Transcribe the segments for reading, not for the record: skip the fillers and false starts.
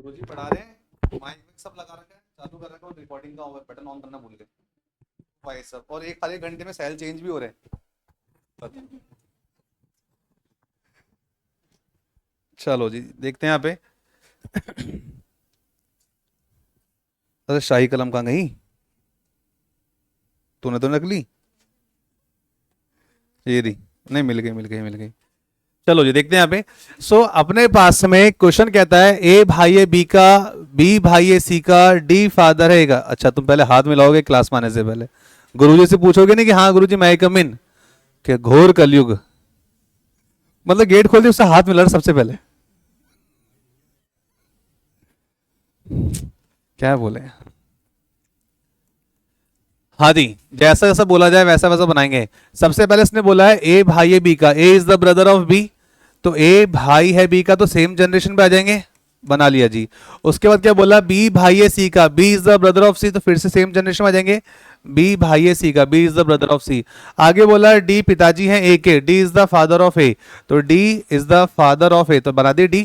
गुरुजी पढ़ा रहे हैं, माइक में सब लगा रखा है, चालू कर रखा है और रिकॉर्डिंग का बटन ऑन करना भूल गए भाई सब। और एक खाली घंटे में सेल चेंज भी हो रहे हैं। पता- चलो जी देखते हैं यहाँ पे। अरे शाही कलम कहाँ गई? तूने तो नकली ये दी। नहीं, मिल गई मिल गई मिल गई। चलो जी देखते हैं यहाँ पे। अपने पास में क्वेश्चन कहता है ए भाई है बी का, बी भाई है सी का, डी फादर है ए का। अच्छा तुम पहले हाथ मिलाओगे क्लास में आने से पहले, गुरुजी से पूछोगे नहीं कि हाँ गुरुजी मैं कम इन, क्या घोर कलयुग। मतलब गेट खोल दी उससे हाथ मिला सबसे पहले। क्या बोले? हाँ जी, जैसा जैसा बोला जाए वैसा वैसा बनाएंगे। सबसे पहले इसने बोला है ए भाई है बी का, A is the brother of B, तो ए भाई है बी का तो सेम जनरेशन पे आ जाएंगे, बना लिया जी। उसके बाद क्या बोला, बी भाई है सी का, B is the brother of C, तो फिर से सेम जनरेशन में आ जाएंगे, बी भाई है सी का, B is the brother of C. आगे बोला डी पिताजी हैं ए के, D is the father of A, तो D is the father of A, तो बना दिए डी।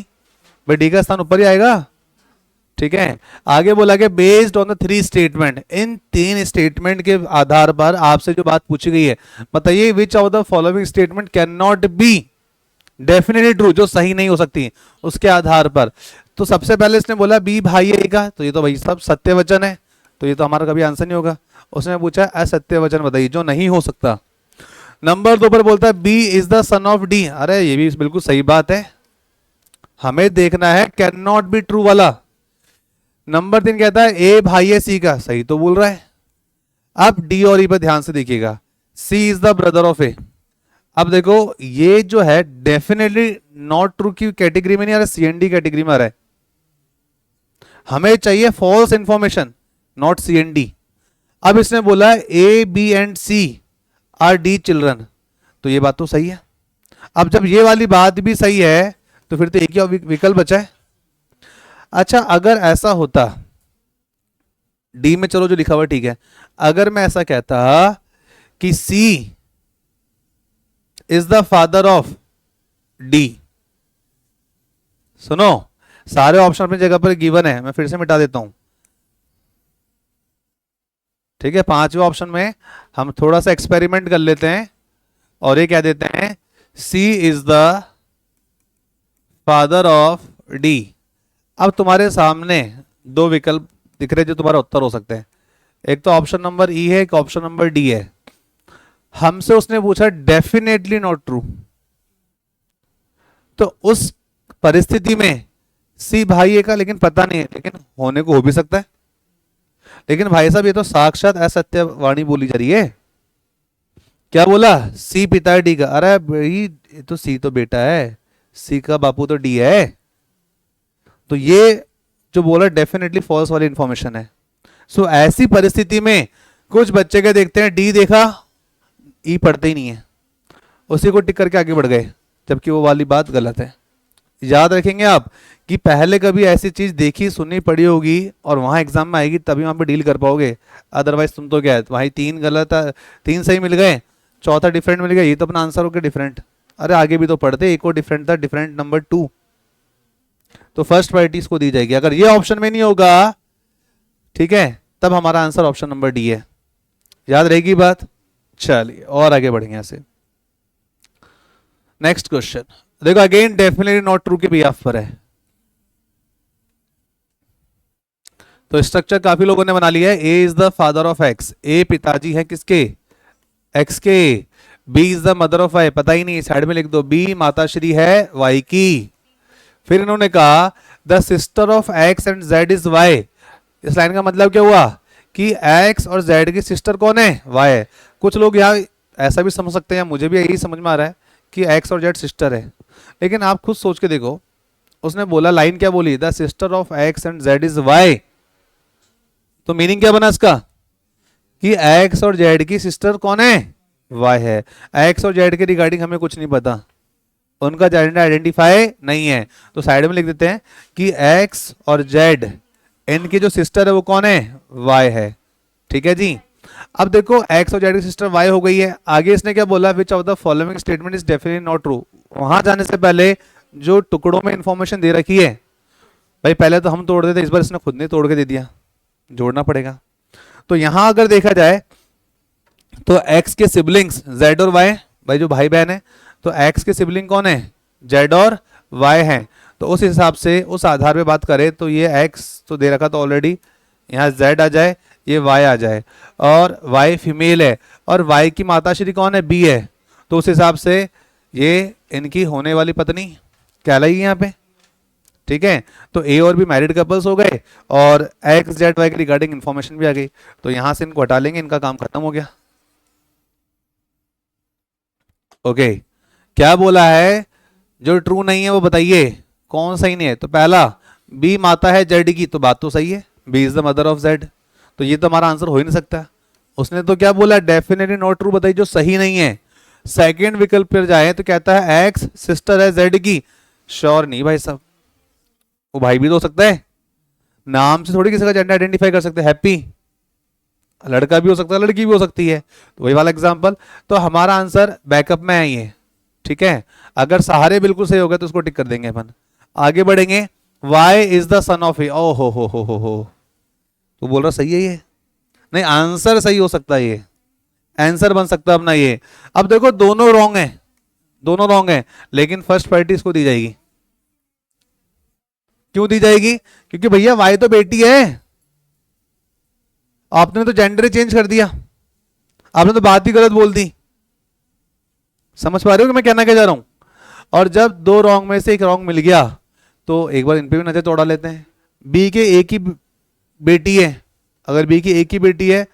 भाई डी का स्थान ऊपर ही आएगा, ठीक है। आगे बोला कि based on the three statement, इन तीन स्टेटमेंट के आधार पर आपसे जो बात पूछी गई है, बताइए which of the following statement can not be definitely true, जो सही नहीं हो सकती उसके आधार पर। तो सबसे पहले इसने बोला बी भाई है का, तो ये तो भाई सब सत्य वचन है, तो ये तो हमारा कभी आंसर नहीं होगा। उसने पूछा असत्य वचन बताइए जो नहीं हो सकता। नंबर 2 पर बोलता है B is the son of D, अरे ये भी बिल्कुल सही बात है, हमें देखना है कैन नॉट बी ट्रू वाला। नंबर 3 कहता है ए भाई है सी का, सही तो बोल रहा है। अब डी और ई पर ध्यान से देखिएगा, सी इज द ब्रदर ऑफ ए। अब देखो ये जो है डेफिनेटली नॉट ट्रू की कैटेगरी में नहीं आ रहा, सीएनडी कैटेगरी में आ रहा है। हमें चाहिए फॉल्स इंफॉर्मेशन, नॉट सीएनडी। अब इसने बोला A B and C are D children, तो ये बात तो सही है। अब जब ये वाली बात भी सही है तो फिर तो एक ही विकल्प बचा है। अच्छा अगर ऐसा होता, डी में चलो जो लिखा हुआ ठीक है, अगर मैं ऐसा कहता कि C is the father of D, सुनो सारे ऑप्शन अपनी जगह पर गिवन है, मैं फिर से मिटा देता हूं, ठीक है। पांचवें ऑप्शन में हम थोड़ा सा एक्सपेरिमेंट कर लेते हैं और ये कह देते हैं C is the father of D. अब तुम्हारे सामने दो विकल्प दिख रहे जो तुम्हारा उत्तर हो सकते हैं, एक तो ऑप्शन नंबर ई है, एक ऑप्शन नंबर डी है। हमसे उसने पूछा डेफिनेटली नॉट ट्रू, तो उस परिस्थिति में सी भाई ए का लेकिन पता नहीं है, लेकिन होने को हो भी सकता है। लेकिन भाई साहब ये तो साक्षात असत्यवाणी बोली जा रही है। क्या बोला, सी पिता है डी का, अरे भाई तो सी तो बेटा है, सी का बापू तो डी है, तो ये जो बोला डेफिनेटली फॉल्स वाली इंफॉर्मेशन है। सो ऐसी परिस्थिति में कुछ बच्चे के देखते हैं डी देखा, ई पढ़ते ही नहीं है, उसी को टिक करके आगे बढ़ गए, जबकि वो वाली बात गलत है। याद रखेंगे आप कि पहले कभी ऐसी चीज देखी सुनी पड़ी होगी और वहां एग्जाम में आएगी तभी वहां पे डील कर पाओगे, अदरवाइज तुम तो क्या है भाई तीन गलत, तीन सही मिल गए, चौथा डिफरेंट मिल गया, ये तो अपना आंसर हो गया डिफरेंट। अरे आगे भी तो पढ़ते, एक और डिफरेंट था, डिफरेंट नंबर 2, तो फर्स्ट प्रायोरिटी इसको दी जाएगी। अगर ये ऑप्शन में नहीं होगा, ठीक है, तब हमारा आंसर ऑप्शन नंबर डी है। याद रहेगी बात। चलिए और आगे बढ़ेंगे यहां से। नेक्स्ट क्वेश्चन देखो, अगेन डेफिनेटली नॉट ट्रू के बिहाफ पर है। तो स्ट्रक्चर काफी लोगों ने बना लिया है। A is the father of X, A पिताजी है किसके, एक्स के। B is the mother of Y, पता ही नहीं, साइड में लिख दो, बी माताश्री है वाई की। फिर इन्होंने कहा the sister of X and Z is Y. इस लाइन का मतलब क्या हुआ कि एक्स और जेड की सिस्टर कौन है, वाई है। कुछ लोग यहाँ ऐसा भी समझ सकते हैं, मुझे भी यही समझ में आ रहा है कि एक्स और जेड सिस्टर है, लेकिन आप खुद सोच के देखो, उसने बोला लाइन क्या बोली, the sister of X and Z is Y, तो मीनिंग क्या बना इसका कि एक्स और जेड की सिस्टर कौन है, वाई है। एक्स और जेड के रिगार्डिंग हमें कुछ नहीं पता, उनका जेंडर आइडेंटिफाई नहीं है, तो साइड में लिख देते हैं कि एक्स और जेड इनकी जो सिस्टर है वो कौन है, वाई है। ठीक है जी। अब देखो एक्स और जेड की सिस्टर वाई हो गई है। आगे इसने क्या बोला, which of the following statement is definitely not true. वहां जाने से पहले जो टुकड़ों में इंफॉर्मेशन दे रखी है भाई पहले तो हम तोड़ देते, इस बार इसने खुद ने तोड़ के दे दिया, जोड़ना पड़ेगा। तो यहां अगर देखा जाए तो x के सिबलिंग्स z और y, भाई जो भाई बहन है, तो x के सिबलिंग कौन है, z और y हैं। तो उस हिसाब से उस आधार पे बात करें तो ये x तो दे रखा तो ऑलरेडी, यहाँ z आ जाए, ये y आ जाए, और y फीमेल है, और y की माताश्री कौन है, b है। तो उस हिसाब से ये इनकी होने वाली पत्नी कहलाएगी यहाँ पे। ठीक है, तो ए और बी मैरिड कपल्स हो गए, और एक्स जेड वाई के रिगार्डिंग इंफॉर्मेशन भी आ गई। तो यहां से इनको हटा लेंगे, इनका काम खत्म हो गया। ओके, क्या बोला है, जो ट्रू नहीं है वो बताइए, कौन सही नहीं है। तो पहला, बी माता है जेड की, तो बात तो सही है, B is the mother of Z, तो ये तो हमारा आंसर हो ही नहीं सकता। उसने तो क्या बोला, डेफिनेटली नॉट ट्रू बताइए, जो सही नहीं है। सेकेंड विकल्प पर जाए तो कहता है एक्स सिस्टर है जेड की, श्योर नहीं भाई साहब, वो भाई भी तो हो सकता है, नाम से थोड़ी किसी का जेंडर आइडेंटिफाई कर सकते हैं। हैप्पी लड़का भी हो सकता है, लड़की भी हो सकती है, तो वही वाला एग्जांपल। तो हमारा आंसर बैकअप में है ये। ठीक है, अगर सहारे बिल्कुल सही हो गए तो उसको टिक कर देंगे अपन। आगे बढ़ेंगे, Y is the son of A, ओ हो, तो बोल रहा सही है ये, नहीं आंसर सही हो सकता है, ये आंसर बन सकता है अपना ये। अब देखो दोनों रॉन्ग है, दोनों रॉन्ग है, लेकिन फर्स्ट प्रायोरिटी इसको दी जाएगी। क्यों दी जाएगी, क्योंकि भैया वाई तो बेटी है, आपने तो जेंडर चेंज कर दिया, आपने तो बात ही गलत बोल दी। समझ पा रहे हो कि मैं कहना क्या जा रहा हूं। और जब दो रॉन्ग में से एक रॉन्ग मिल गया तो एक बार इन पे भी नजर दौड़ा लेते हैं। बी के एक ही बेटी है, अगर बी की एक ही बेटी है,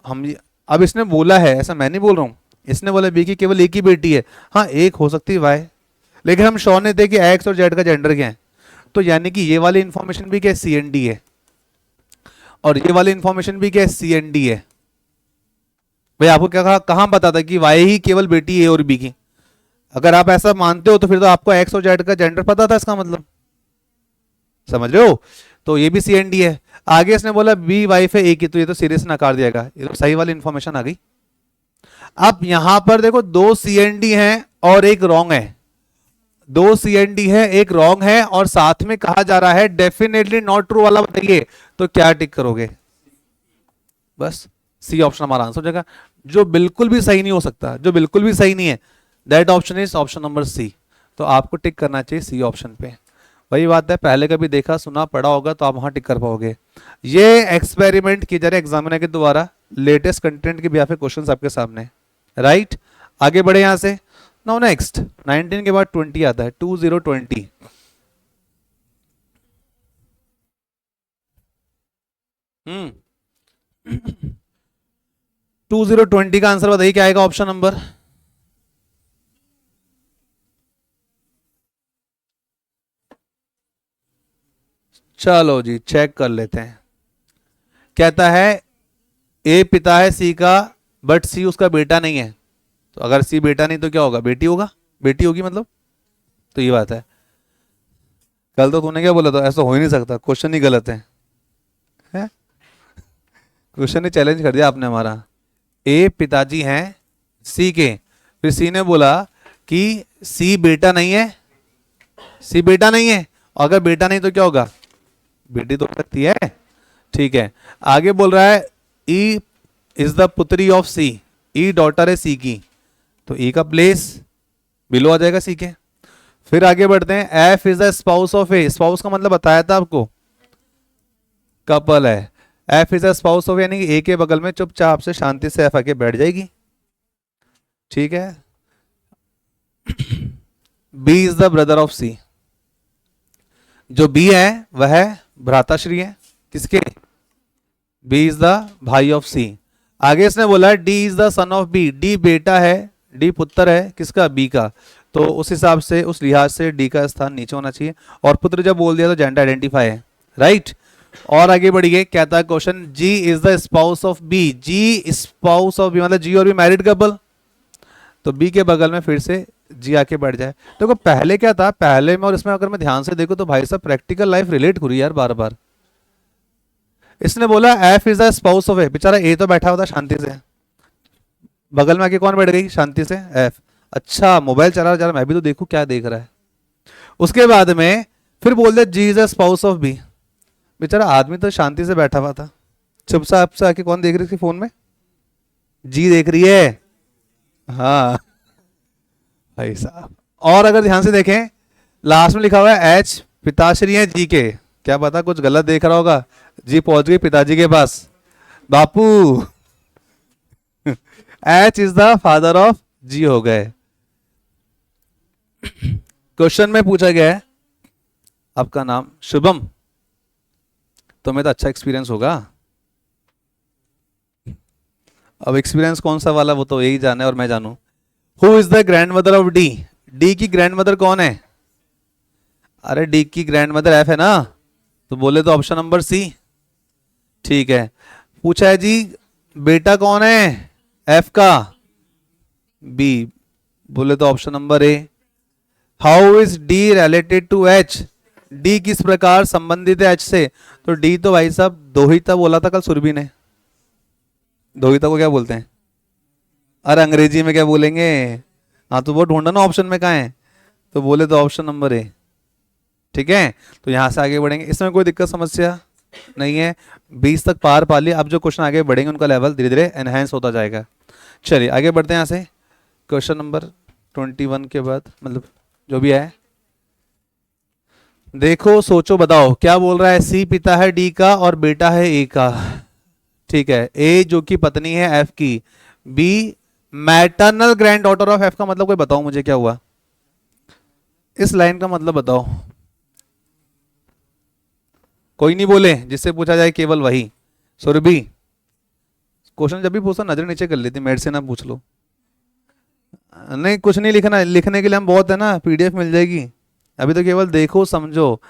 हम अब इसने बोला है, ऐसा मैं नहीं बोल रहा हूं, इसने बोला बी की केवल एक ही बेटी है, हाँ एक हो सकती है वाई, लेकिन हम श्योर नहीं थे कि एक्स और जेड का जेंडर क्या है। तो यानी कि ये वाली इंफॉर्मेशन भी क्या सी एन डी है, और ये वाली इंफॉर्मेशन भी क्या सी एन डी है। भाई आपको क्या कहा, कहां पता था कि वाई ही केवल बेटी ए और बी की। अगर आप ऐसा मानते हो तो फिर तो आपको एक्स और जेड का जेंडर पता था, इसका मतलब समझ रहे हो। तो ये भी सी एन डी है। आगे इसने बोला बी वाइफ है ए की, तो ये तो सीरियस नकार दिया गया, ये तो सही वाली इंफॉर्मेशन आ गई। अब यहां पर देखो दो सी एन डी है और एक रॉन्ग है, दो सी एन डी है एक रॉन्ग है, और साथ में कहा जा रहा है डेफिनेटली नॉट ट्रू वाला बताइए, तो क्या टिक करोगे, बस सी ऑप्शन हमारा आंसर हो जाएगा। जो बिल्कुल भी सही नहीं हो सकता, जो बिल्कुल भी सही नहीं है, that option is option number C. तो आपको टिक करना चाहिए सी ऑप्शन पे। वही बात है, पहले कभी देखा सुना पढ़ा होगा तो आप वहां टिक कर पाओगे। ये एक्सपेरिमेंट की जा रही एग्जामिनर के द्वारा, लेटेस्ट कंटेंट के भी क्वेश्चंस आपके सामने, राइट। आगे बढ़े यहां से। नाउ नेक्स्ट 19 के बाद 20 आता है, 2020। हम्म 2020 का आंसर बताइए क्या आएगा, ऑप्शन नंबर। चलो जी चेक कर लेते हैं। कहता है ए पिता है सी का, बट सी उसका बेटा नहीं है। तो अगर सी बेटा नहीं तो क्या होगा, बेटी होगा, बेटी होगी मतलब। तो ये बात है, कल तो तूने क्या बोला था, ऐसा हो ही नहीं सकता, क्वेश्चन ही गलत है, क्वेश्चन ही चैलेंज कर दिया आपने हमारा। ए पिताजी हैं सी के, फिर सी ने बोला कि सी बेटा नहीं है, सी बेटा नहीं है, अगर बेटा नहीं तो क्या होगा, बेटी तो हो सकती है। ठीक है, आगे बोल रहा है ई इज द पुत्री ऑफ सी, ई डॉटर है सी की, तो ई का प्लेस बिलो आ जाएगा सी के। फिर आगे बढ़ते हैं, F is the spouse of A, spouse का मतलब बताया था आपको, कपल है। F is the spouse of, यानी कि ए के बगल में चुपचाप से शांति से एफ आके बैठ जाएगी। ठीक है, B is the brother of C, जो बी है वह भ्राताश्री है किसके, B is the bhai of C. आगे इसने बोला है D is the son of B, D बेटा है, डी पुत्र है किसका, बी का। तो उस हिसाब से उस लिहाज से डी का स्थान नीचे होना चाहिए, और पुत्र जब बोल दिया तो जेंडर आइडेंटिफाई है, राइट। और आगे बढ़िए, कहता है question G is the spouse of B, G spouse of B मतलब जी और बी मैरिड कपल, तो बी के बगल में फिर से जी आके बैठ जाए। देखो पहले क्या था, पहले में और इसमें अगर मैं ध्यान से देखूं तो भाई साहब प्रैक्टिकल लाइफ रिलेट हो रही है यार बार बार। इसने बोला F is the spouse of A, बेचारा ए तो बैठा हुआ था शांति से, बगल में आके कौन बैठ गई शांति से, एफ। अच्छा मोबाइल चला रहा, मैं भी तो देखूं क्या देख रहा है। उसके बाद में फिर बोल दे G is a spouse of B. बेचारा आदमी तो शांति से बैठा हुआ था, चुपचाप से आके कौन देख रही थी फोन में? जी देख रही है। हाँ भाई साहब। और अगर ध्यान से देखें, लास्ट में लिखा हुआ है एच पिताश्री हैं जी के, क्या पता कुछ गलत देख रहा होगा, जी पहुंच गई पिताजी के पास। बापू H is the father of G हो गए। क्वेश्चन में पूछा गया है आपका नाम शुभम, तुम्हें तो अच्छा एक्सपीरियंस होगा। अब एक्सपीरियंस कौन सा वाला वो तो यही जाने और मैं जानूं। Who is the grandmother of D? D की ग्रैंड मदर कौन है? अरे डी की ग्रैंड मदर एफ है ना, तो बोले तो ऑप्शन नंबर सी। ठीक है, पूछा है जी बेटा कौन है एफ का? बी, बोले तो option number A. How is D related to H? D किस प्रकार संबंधित है एच से? तो डी तो भाई साहब दोहिता बोला था कल सुरभि ने। दोहिता को क्या बोलते हैं? अरे अंग्रेजी में क्या बोलेंगे? हाँ तो वो ढूंढना ना ऑप्शन में कहाँ है, तो बोले तो ऑप्शन नंबर ए। ठीक है, तो यहां से आगे बढ़ेंगे, इसमें कोई दिक्कत समस्या नहीं है। 20 तक पार पा लिया, अब जो क्वेश्चन आगे बढ़ेंगे उनका लेवल धीरे धीरे एनहेंस होता जाएगा। चलिए आगे बढ़ते हैं यहाँ से, क्वेश्चन नंबर 21 के बाद मतलब जो भी है। देखो सोचो बताओ क्या बोल रहा है। सी पिता है डी का और बेटा है ए का। ठीक है, ए जो कि पत्नी है एफ की, B maternal granddaughter of F का मतलब कोई बताओ मुझे क्या हुआ, इस लाइन का मतलब बताओ। कोई नहीं बोले, जिससे पूछा जाए केवल वही। सुरभि क्वेश्चन जब भी पूछो नजर नीचे कर लेती, मेरे से ना पूछ लो। नहीं कुछ नहीं लिखना, लिखने के लिए हम बहुत है ना, पीडीएफ मिल जाएगी। अभी तो केवल देखो समझो।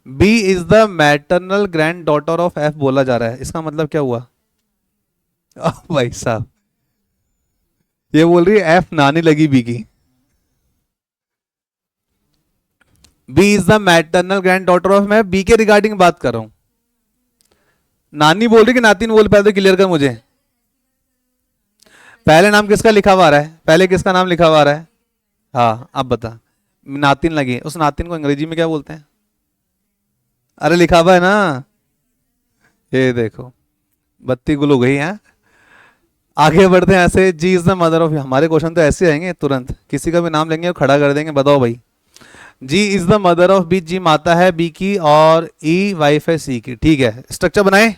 B is the maternal granddaughter of F बोला जा रहा है, इसका मतलब क्या हुआ? भाई साहब ये बोल रही है एफ नानी लगी बी की। B is the maternal granddaughter of, मैं बी के रिगार्डिंग बात कर रहा हूं। नानी बोल रही कि नातिन बोल, पहले तो क्लियर कर मुझे। पहले नाम किसका लिखा हुआ आ रहा है? पहले किसका नाम लिखा हुआ आ रहा है? हाँ अब बता। नातिन लगी, उस नातिन को अंग्रेजी में क्या बोलते हैं? अरे लिखा हुआ है ना, ये देखो बत्ती गुल हो गई है। आगे बढ़ते हैं ऐसे। जी इज द मदर ऑफ, हमारे क्वेश्चन तो ऐसे आएंगे तुरंत, किसी का भी नाम लेंगे और खड़ा कर देंगे, बताओ भाई। G is the mother of B, G माता है बी की और ई वाइफ है सी की। ठीक है, स्ट्रक्चर बनाए,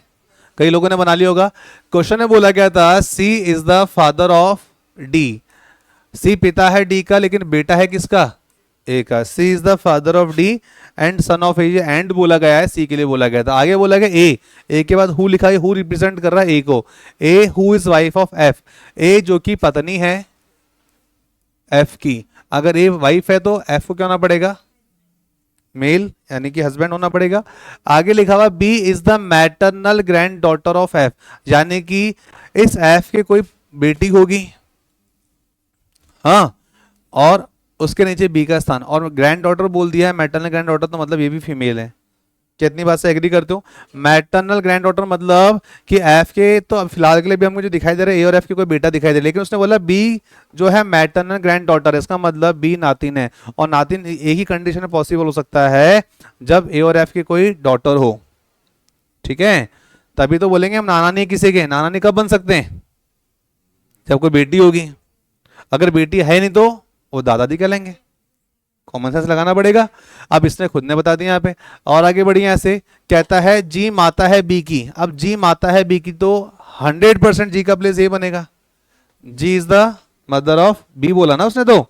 कई लोगों ने बना लिया होगा। क्वेश्चन में बोला गया था C is the father of D, C पिता है डी का लेकिन बेटा है किसका? ए का। C is the father of D and son of A, and बोला गया है, सी के लिए बोला गया था। आगे बोला गया ए, ए के बाद हु लिखा है, हु रिप्रेजेंट कर रहा है ए को। A who is wife of F, A जो कि पत्नी है एफ की। अगर ए वाइफ है तो एफ को क्या होना पड़ेगा? मेल, यानी कि हस्बैंड होना पड़ेगा। आगे लिखा हुआ B is the maternal granddaughter of F, यानी कि इस एफ के कोई बेटी होगी, हाँ, और उसके नीचे बी का स्थान, और ग्रैंड डॉटर बोल दिया है, मैटरनल ग्रैंड डॉटर तो मतलब ये भी फीमेल है। कितनी बात से एग्री करते हो? मैटरनल ग्रैंड डॉटर मतलब कि एफ के, तो अब फिलहाल के लिए भी हमको जो दिखाई दे रहा है ए और एफ के कोई बेटा दिखाई दे रहा है, लेकिन उसने बोला बी जो है मैटरनल ग्रैंड डॉटर, इसका मतलब बी नातिन है। और नातिन एक ही कंडीशन में पॉसिबल हो सकता है जब ए और एफ की कोई डॉटर हो। ठीक है, तभी तो बोलेंगे हम नाना नहीं किसी के। नाना नहीं कब बन सकते हैं? जब कोई बेटी होगी। अगर बेटी है नहीं तो वो दादाजी कहलाएंगे। कॉमन सेंस लगाना पड़ेगा। अब इसने खुद ने बता दिया यहाँ पे। और आगे बढ़िए ऐसे, कहता है जी माता है बी की। अब जी माता है बी की तो 100% जी का प्लेस ए बनेगा। G is the mother of B बोला ना उसने तो,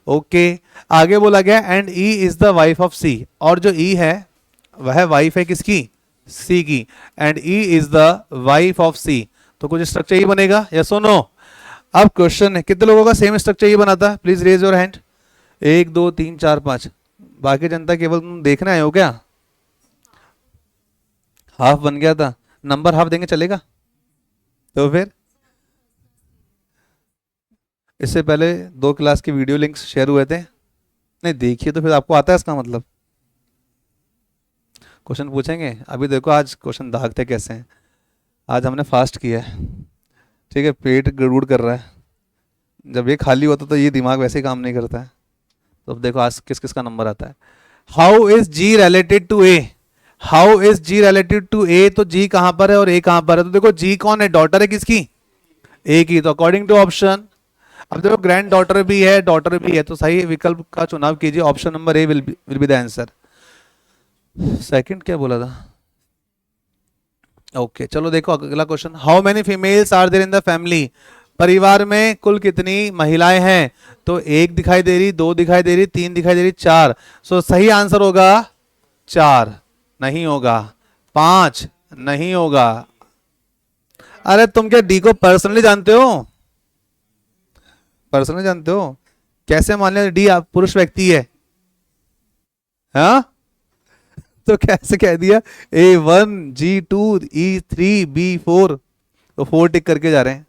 ओके। आगे बोला गया and E is the wife of C, और जो ई है वह वाइफ है किसकी? सी की। And E is the wife of C, तो कुछ स्ट्रक्चर ही बनेगा, यस और नो? अब क्वेश्चन है कितने लोगों का सेम स्ट्रक्चर ये बनाता है? Please raise your hand. 1 2 3 4 5। बाकी जनता केवल तुम देखने आए हो क्या? हाफ बन गया था, नंबर हाफ देंगे चलेगा? तो फिर इससे पहले 2 क्लास की वीडियो लिंक्स शेयर हुए थे, नहीं देखिए तो फिर आपको आता है इसका मतलब। क्वेश्चन पूछेंगे अभी, देखो आज क्वेश्चन दागते कैसे हैं। आज हमने फास्ट किया है, ठीक है, पेट गड़बड़ कर रहा है। जब ये खाली होता तो ये दिमाग वैसे ही काम नहीं करता है। तो अब देखो आज किस किस का नंबर आता है। How is G related to A, how is G related to A, तो जी कहां पर है और ए कहां पर है, तो देखो जी कौन है, डॉटर है किसकी, ए की, तो अकॉर्डिंग टू ऑप्शन, अब देखो ग्रैंड डॉटर भी है डॉटर भी है, तो सही विकल्प का चुनाव कीजिए, option number A will be the answer. Second क्या बोला था, ओके चलो देखो अगला question, how many females are there in the family, परिवार में कुल कितनी महिलाएं हैं, तो एक दिखाई दे रही, दो दिखाई दे रही, तीन दिखाई दे रही, चार, सो सही आंसर होगा चार, नहीं होगा, पांच नहीं होगा। अरे तुम क्या डी को पर्सनली जानते हो, पर्सनली जानते हो, कैसे मान लिया डी आप पुरुष व्यक्ति है, हाँ, तो कैसे कह दिया A1 G2 E3 B4, तो 4 टिक करके जा रहे हैं,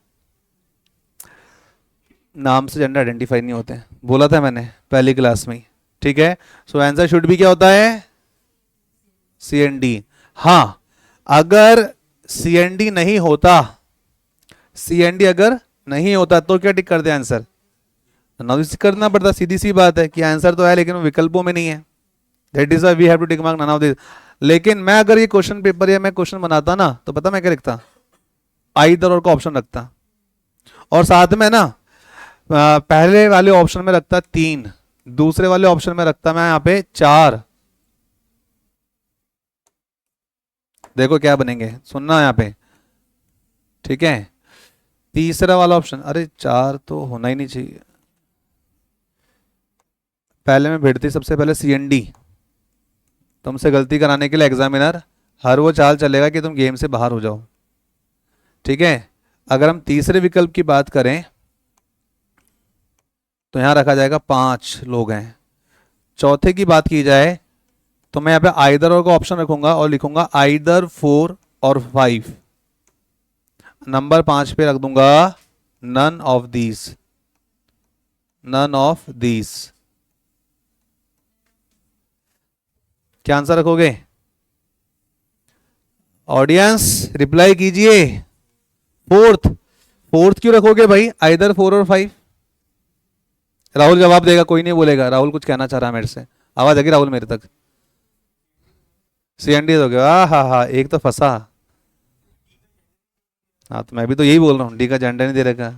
नाम से जेंडर आइडेंटिफाई नहीं होते हैं, बोला था मैंने पहली क्लास में ही, ठीक है। सो आंसर शुड भी क्या होता है, सी एन डी। हाँ अगर सी एन डी नहीं होता, सी एन डी अगर नहीं होता तो क्या टिक कर दे आंसर, नॉइस करना पड़ता, सीधी सी बात है कि आंसर तो है लेकिन वो विकल्पों में नहीं है, that is we have to tick mark none of this. लेकिन मैं अगर ये क्वेश्चन पेपर या मैं क्वेश्चन बनाता ना, तो पता मैं क्या लिखता, आइदर और का ऑप्शन रखता, और साथ में ना पहले वाले ऑप्शन में रखता 3, दूसरे वाले ऑप्शन में रखता मैं यहाँ पे 4। देखो क्या बनेंगे, सुनना यहाँ पे, ठीक है। तीसरा वाला ऑप्शन, अरे 4 तो होना ही नहीं चाहिए, पहले में भिड़ती सबसे पहले सी एन डी, तुमसे गलती कराने के लिए एग्जामिनर हर वो चाल चलेगा कि तुम गेम से बाहर हो जाओ, ठीक है। अगर हम तीसरे विकल्प की बात करें तो यहां रखा जाएगा 5 लोग हैं। चौथे की बात की जाए तो मैं यहाँ पे आइदर और का ऑप्शन रखूंगा और लिखूंगा आइदर 4 और 5, नंबर 5 पे रख दूंगा none of these, none of these. क्या आंसर रखोगे ऑडियंस, रिप्लाई कीजिए, फोर्थ, फोर्थ क्यों रखोगे भाई, आइदर 4 और 5। राहुल जवाब देगा, कोई नहीं बोलेगा, राहुल कुछ कहना चाह रहा है मेरे से, आवाज आएगी राहुल मेरे तक, सी एन डी हो गया, हा एक तो फंसा, हाँ तो मैं भी तो यही बोल रहा हूँ, डी का जेंडर नहीं दे रखा,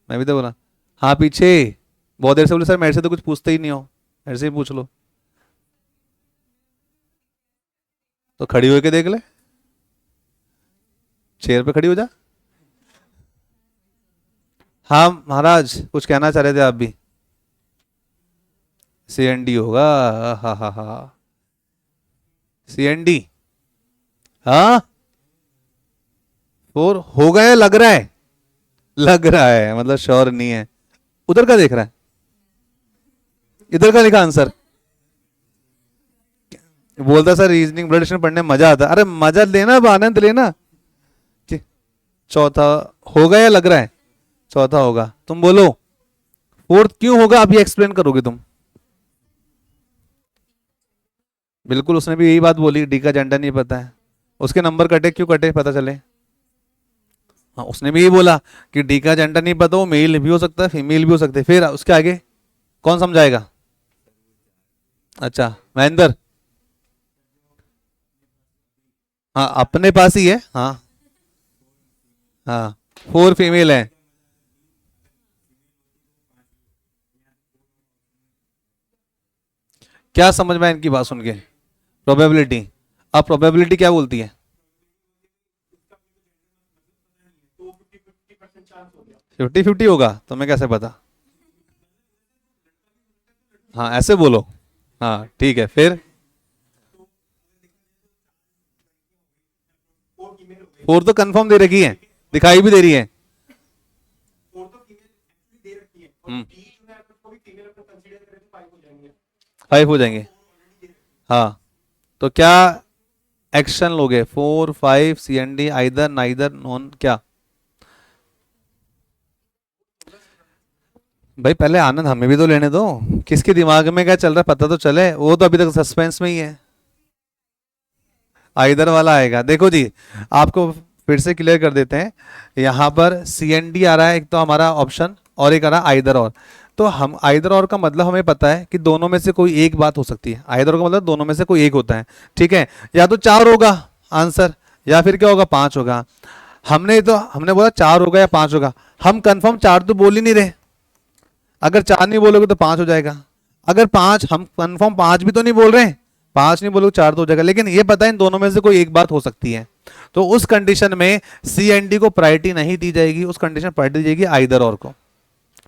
मैं भी तो बोला, हाँ पीछे बहुत देर से बोले सर मेरे से तो कुछ पूछते ही नहीं हो, मेरे से ही पूछ लो, तो खड़ी होके देख ले, चेयर पे खड़ी हो जा। हाँ महाराज कुछ कहना चाह रहे थे आप भी, सी एन डी होगा, हा सी एन डी, हाँ 4 हो गए, लग रहा है, लग रहा है मतलब श्योर नहीं है, उधर का देख रहा है, इधर का लिखा आंसर, बोलता सर रीजनिंग ब्लड पढ़ने में मजा आता, अरे मजा लेना, आनंद लेना। चौथा होगा या लग रहा है, चौथा होगा, तुम बोलो फोर्थ क्यों होगा, अभी एक्सप्लेन करोगे तुम, बिल्कुल उसने भी यही बात बोली, डी का जेंडर नहीं पता है, उसके नंबर कटे, क्यों कटे पता चले, हाँ उसने भी यही बोला कि डी का जेंडर नहीं पता, वो मेल भी हो सकता है फीमेल भी हो सकते है, फिर उसके आगे कौन समझाएगा, अच्छा महेंद्र, हाँ अपने पास ही है, हाँ हाँ 4 फीमेल है, क्या समझ में आया इनकी बात सुन के, प्रोबेबिलिटी, अब प्रोबेबिलिटी क्या बोलती है, 50-50 होगा, तुम्हें कैसे पता, हाँ ऐसे बोलो, हाँ ठीक है, फिर 4 तो कंफर्म दे रखी है, दिखाई भी दे रही है, हम्म 5 हो जाएंगे, हाँ तो क्या एक्शन लोगे, 4 5 C and D, either neither none, क्या भाई पहले आनंद हमें भी तो लेने दो, किसके दिमाग में क्या चल रहा है पता तो चले, वो तो अभी तक सस्पेंस में ही है, आइदर वाला आएगा, देखो जी आपको फिर से क्लियर कर देते हैं, यहां पर सी एन डी आ रहा है एक तो हमारा ऑप्शन, और एक आ रहा आइदर और। तो हम आइदर और का मतलब हमें पता है कि दोनों में से कोई एक बात हो सकती है। आइदर का मतलब दोनों में से कोई एक होता है, ठीक है। या तो 4 होगा आंसर, या फिर क्या होगा 5 होगा। हमने बोला 4 होगा या 5 होगा, हम कंफर्म 4 तो बोल ही नहीं रहे। अगर 4 नहीं बोलोगे तो 5 हो जाएगा। अगर 5, हम कंफर्म 5 भी तो नहीं बोल रहे, 5 नहीं बोलोगे 4 तो हो जाएगा, लेकिन ये पता है इन दोनों में से कोई एक बात हो सकती है। तो उस कंडीशन में सी एंड डी को प्रायोरिटी नहीं दी जाएगी, उस कंडीशन प्रायोरिटी दी जाएगी आइदर और को।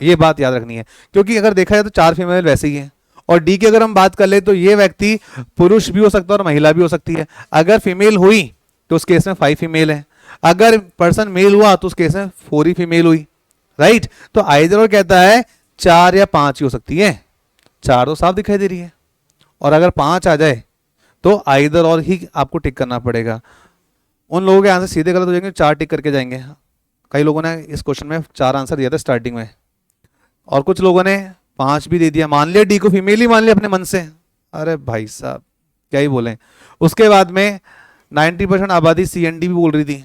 ये बात याद रखनी है, क्योंकि अगर देखा जाए तो 4 फीमेल वैसे ही है। और डी की अगर हम बात कर ले तो ये व्यक्ति पुरुष भी हो सकता है और महिला भी हो सकती है। अगर फीमेल हुई तो उस केस में 5 फीमेल है, अगर पर्सन मेल हुआ तो उस केस में 4 ही फीमेल हुई, राइट। तो आइदर और कहता है 4 या 5 ही हो सकती है। 4 तो साफ दिखाई दे रही है, और अगर 5 आ जाए तो आइदर और ही आपको टिक करना पड़ेगा। उन लोगों के आंसर सीधे गलत हो जाएंगे 4 टिक करके जाएंगे। कई लोगों ने इस क्वेश्चन में 4 आंसर दिया था स्टार्टिंग में, और कुछ लोगों ने 5 भी दे दिया, मान लिया डी को फीमेल ही मान लिया अपने मन से। अरे भाई साहब क्या ही बोले। उसके बाद में 90% आबादी सी एन डी भी बोल रही थी।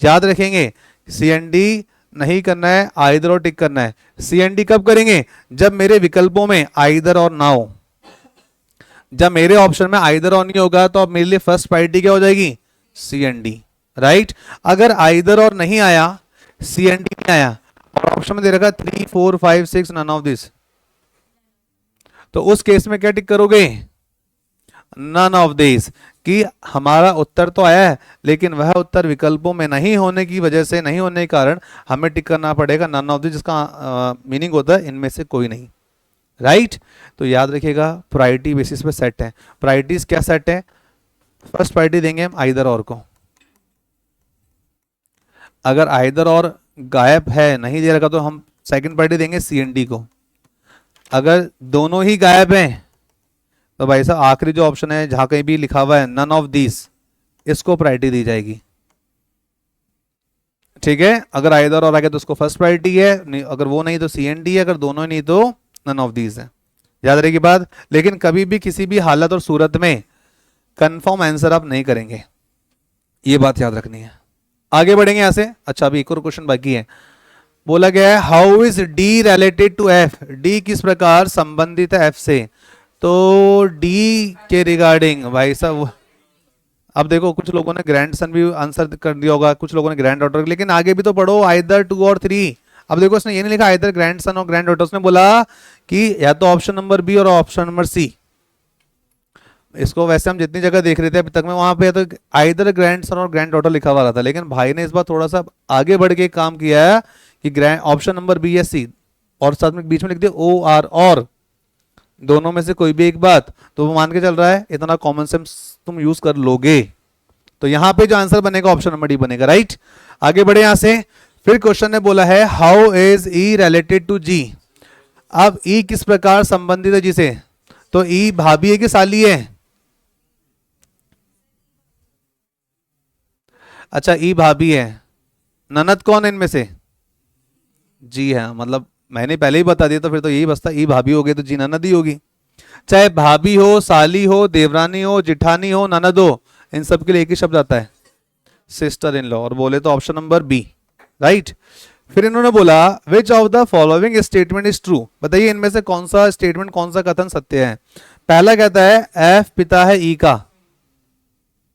याद रखेंगे सी एन डी नहीं करना है, आइदर और टिक करना है। सी एन डी कब करेंगे? जब मेरे विकल्पों में आइदर और ना हो। जब मेरे ऑप्शन में आइदर और नहीं होगा तो अब मेरे लिए फर्स्ट प्रायोरिटी क्या हो जाएगी? C and D, right. अगर आइदर और नहीं आया, सी एन डी नहीं आया, और ऑप्शन में दे रखा 3, 4, 5, 6 नन ऑफ दिस, तो उस केस में क्या टिक करोगे? None of this. कि हमारा उत्तर तो आया है लेकिन वह उत्तर विकल्पों में नहीं होने की वजह से, नहीं होने के कारण हमें टिक करना पड़ेगा नन ऑफ दिस, जिसका मीनिंग होता है इनमें से कोई नहीं, राइट। तो याद रखिएगा प्रायोरिटी बेसिस पे सेट है। प्रायोरिटीज क्या सेट है? फर्स्ट प्रायोरिटी देंगे हम आइदर और को। अगर आइदर और गायब है, नहीं दे रखा, तो हम सेकंड प्रायोरिटी देंगे सी एन डी को। अगर दोनों ही गायब हैं तो भाई साहब आखिरी जो ऑप्शन है जहां कहीं भी लिखा हुआ है नन ऑफ दिस, इसको प्रायोरिटी दी जाएगी, ठीक है। अगर आइदर और आ गया तो उसको फर्स्ट प्रायोरिटी है, अगर वो नहीं तो सी एन डी है, अगर दोनों नहीं तो नन ऑफ दिस है। याद रहेगी बात। लेकिन कभी भी किसी भी हालत और सूरत में कंफर्म आंसर आप नहीं करेंगे, ये बात याद रखनी है। आगे बढ़ेंगे यहां से। अच्छा अभी एक और क्वेश्चन बाकी है। बोला गया है how is D related to F, D किस प्रकार संबंधित है एफ से। तो डी के रिगार्डिंग भाई साहब, अब देखो कुछ लोगों ने ग्रैंडसन भी आंसर कर दिया होगा, कुछ लोगों ने ग्रैंड डॉटर, लेकिन आगे भी तो पढ़ो आइदर 2 और 3। अब देखो उसने ये नहीं लिखा आइदर ग्रैंडसन और ग्रैंड डॉटर, उसने बोला कि या तो ऑप्शन नंबर बी और ऑप्शन नंबर सी। इसको वैसे हम जितनी जगह देख रहे थे अभी तक में, वहां पे तो आइदर ग्रैंडसन और ग्रैंड डॉटर लिखा हुआ था, लेकिन भाई ने इस बार थोड़ा सा आगे बढ़ के काम किया है कि ग्रैंड ऑप्शन नंबर बी या सी, और साथ में बीच में लिख दिया ओ आर, और दोनों में से कोई भी एक बात। तो वो मान के चल रहा है इतना कॉमन सेंस तुम यूज कर लोगे, तो यहां पे जो आंसर बनेगा ऑप्शन नंबर डी बनेगा, राइट। आगे बढ़े यहां से। फिर क्वेश्चन ने बोला है how is E related to G. अब ई किस प्रकार संबंधित है जी से। तो ई भाभी है कि साली है? अच्छा ई भाभी है। ननद कौन है इनमें से? जी हाँ, मतलब मैंने पहले ही बता दिया तो फिर तो यही बसता, ई भाभी हो गई तो जी ननद ही होगी। चाहे भाभी हो, साली हो, देवरानी हो, जिठानी हो, ननद हो, इन सब के लिए एक ही शब्द आता है सिस्टर इन लॉ। और बोले तो ऑप्शन नंबर बी, राइट। फिर इन्होंने बोला which of the following statement is true. बताइए इनमें से कौन सा स्टेटमेंट, कौन सा कथन सत्य है। पहला कहता है एफ पिता है ई का।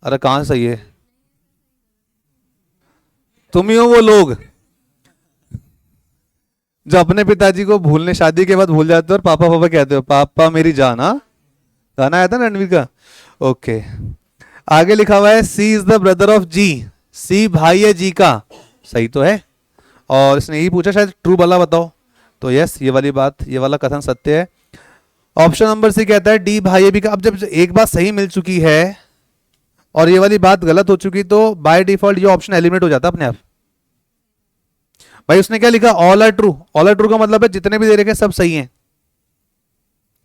अरे कहां सही है? तुम ही हो वो लोग जो अपने पिताजी को भूलने, शादी के बाद भूल जाते हो और पापा पापा कहते हो, पापा मेरी जान। हाँ गाना आया था ना रणवीर का, ओके। आगे लिखा हुआ है सी इज द ब्रदर ऑफ जी। सी भाई है जी का, सही तो है। और इसने यही पूछा शायद ट्रू वाला बताओ, तो यस ये वाली बात, ये वाला कथन सत्य है। ऑप्शन नंबर सी कहता है डी भाई है बी का। अब जब एक बात सही मिल चुकी है और ये वाली बात गलत हो चुकी तो बाय डिफॉल्ट ये ऑप्शन एलिमिनेट हो जाता अपने आप। भाई उसने क्या लिखा? All are true. All are true का मतलब है जितने भी दे रखे सब सही हैं,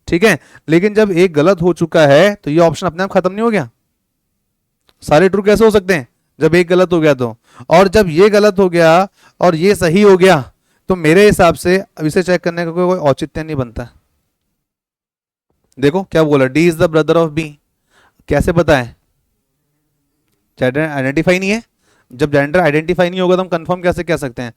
ठीक है। लेकिन जब एक गलत हो चुका है तो ये ऑप्शन अपने आप खत्म नहीं हो गया। सारे ट्रू कैसे हो सकते हैं जब एक गलत हो गया तो, और जब ये गलत हो गया और ये सही हो गया तो मेरे हिसाब से अब इसे चेक करने का कोई औचित्य नहीं बनता। देखो क्या बोला, D is the brother of B. कैसे पता है? जेंडर आइडेंटिफाई नहीं है। जब जेंडर आइडेंटिफाई नहीं होगा तो हम कंफर्म कैसे कह सकते हैं?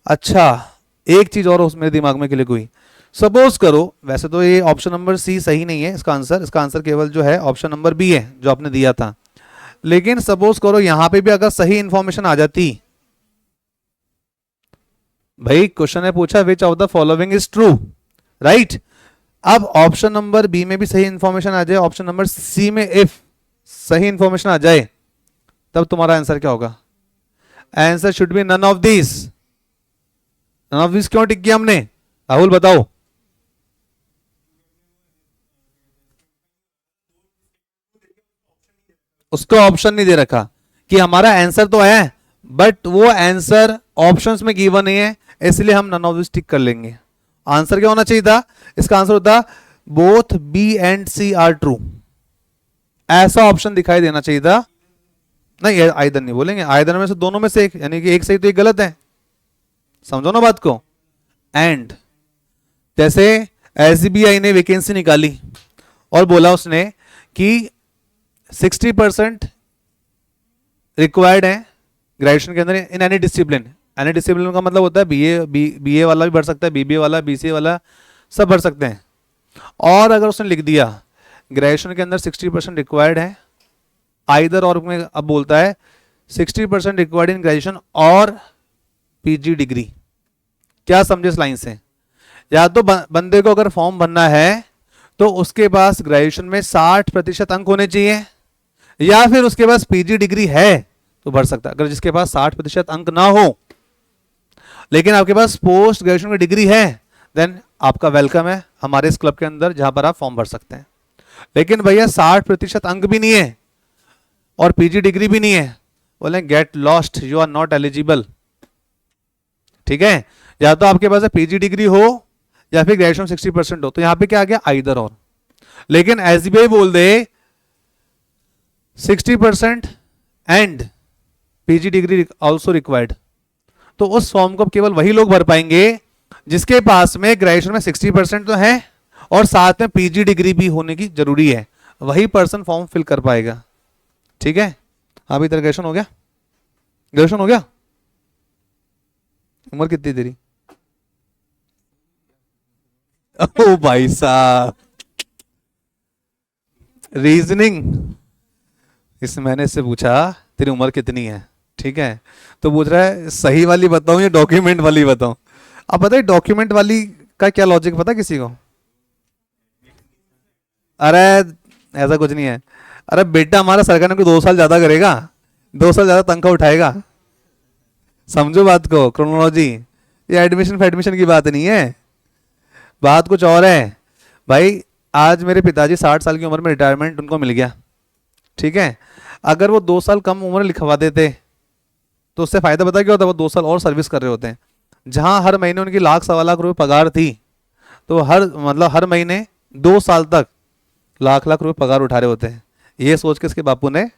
अच्छा एक चीज और उस मेरे दिमाग में क्लिक हुई। सपोज करो, वैसे तो ये ऑप्शन नंबर सी सही नहीं है इसका आंसर केवल जो है ऑप्शन नंबर बी है जो आपने दिया था। लेकिन सपोज करो यहां पे भी अगर सही इंफॉर्मेशन आ जाती, भाई क्वेश्चन ने पूछा which of the following is true, right. अब ऑप्शन नंबर बी में भी सही इंफॉर्मेशन आ जाए, ऑप्शन नंबर सी में इफ सही इंफॉर्मेशन आ जाए, तब तुम्हारा आंसर क्या होगा? Answer should be none of this. None of this क्यों टिक किया हमने? राहुल बताओ। उसको ऑप्शन नहीं दे रखा कि हमारा आंसर तो है बट वो आंसर ऑप्शंस में गिवन नहीं है, इसलिए हम नन ऑफ दिस टिक कर लेंगे। आंसर क्या होना चाहिए था? इसका आंसर होता both B and C are true, ऐसा ऑप्शन दिखाई देना चाहिए था। नहीं, आइदर नहीं बोलेंगे, आइदर में से दोनों में से एक, यानी कि एक सही तो एक गलत है। समझो ना बात को। एंड जैसे एसबीआई ने वैकेंसी निकाली और बोला उसने कि 60% रिक्वायर्ड है ग्रेजुएशन के अंदर in any discipline. Any discipline का मतलब होता है बीए वाला भी भर सकता है, बीबीए वाला, बीसीए वाला, सब भर सकते हैं। और अगर उसने लिख दिया ग्रेजुएशन के अंदर 60% रिक्वायर्ड है, आइदर और में अब बोलता है 60% रिक्वायर्ड इन ग्रेजुएशन और पीजी डिग्री। क्या समझे इस लाइन से? या तो बंदे को अगर फॉर्म भरना है तो उसके पास ग्रेजुएशन में 60% अंक होने चाहिए, या फिर उसके पास पीजी डिग्री है तो भर सकता है। अगर जिसके पास 60% अंक ना हो लेकिन आपके पास पोस्ट ग्रेजुएशन की डिग्री है, देन आपका वेलकम है हमारे इस क्लब के अंदर जहां पर आप फॉर्म भर सकते हैं। लेकिन भैया 60% अंक भी नहीं है और पीजी डिग्री भी नहीं है, बोले get lost, you are not eligible. ठीक है, या तो आपके पास पीजी डिग्री हो या फिर ग्रेजुएशन 60% हो, तो यहां पे क्या आ गया? आइदर और। लेकिन एसबीआई बोल दे 60% and PG degree also required, तो उस फॉर्म को केवल वही लोग भर पाएंगे जिसके पास में ग्रेजुएशन में 60% तो है और साथ में पीजी डिग्री भी होने की जरूरी है, वही पर्सन फॉर्म फिल कर पाएगा। ठीक है, अभी तेरा ग्रेजुएशन हो गया? ग्रेजुएशन हो गया? उम्र कितनी तेरी? ओ भाई साहब, रीजनिंग। मैंने इससे पूछा तेरी उम्र कितनी है, ठीक है, तो पूछ रहा है सही वाली बताऊं या डॉक्यूमेंट वाली बताऊं। अब पता है डॉक्यूमेंट वाली का क्या लॉजिक पता किसी को? अरे ऐसा कुछ नहीं है। अरे बेटा हमारा सरकार ने कोई 2 साल ज्यादा करेगा, 2 साल ज्यादा तनख्वाह उठाएगा। समझो बात को, क्रोनोलॉजी। ये एडमिशन फैडमिशन की बात नहीं है, बात कुछ और है। भाई आज मेरे पिताजी 60 साल की उम्र में रिटायरमेंट उनको मिल गया, ठीक है। अगर वो 2 साल कम उम्र लिखवा देते तो उससे फायदा पता क्या होता? वो 2 साल और सर्विस कर रहे होते हैं। जहां हर महीने उनकी लाख सवा लाख रुपए पगार थी, तो हर महीने 2 साल तक लाख लाख रुपए पगार उठा रहे होते हैं। ये सोच के इसके बापू ने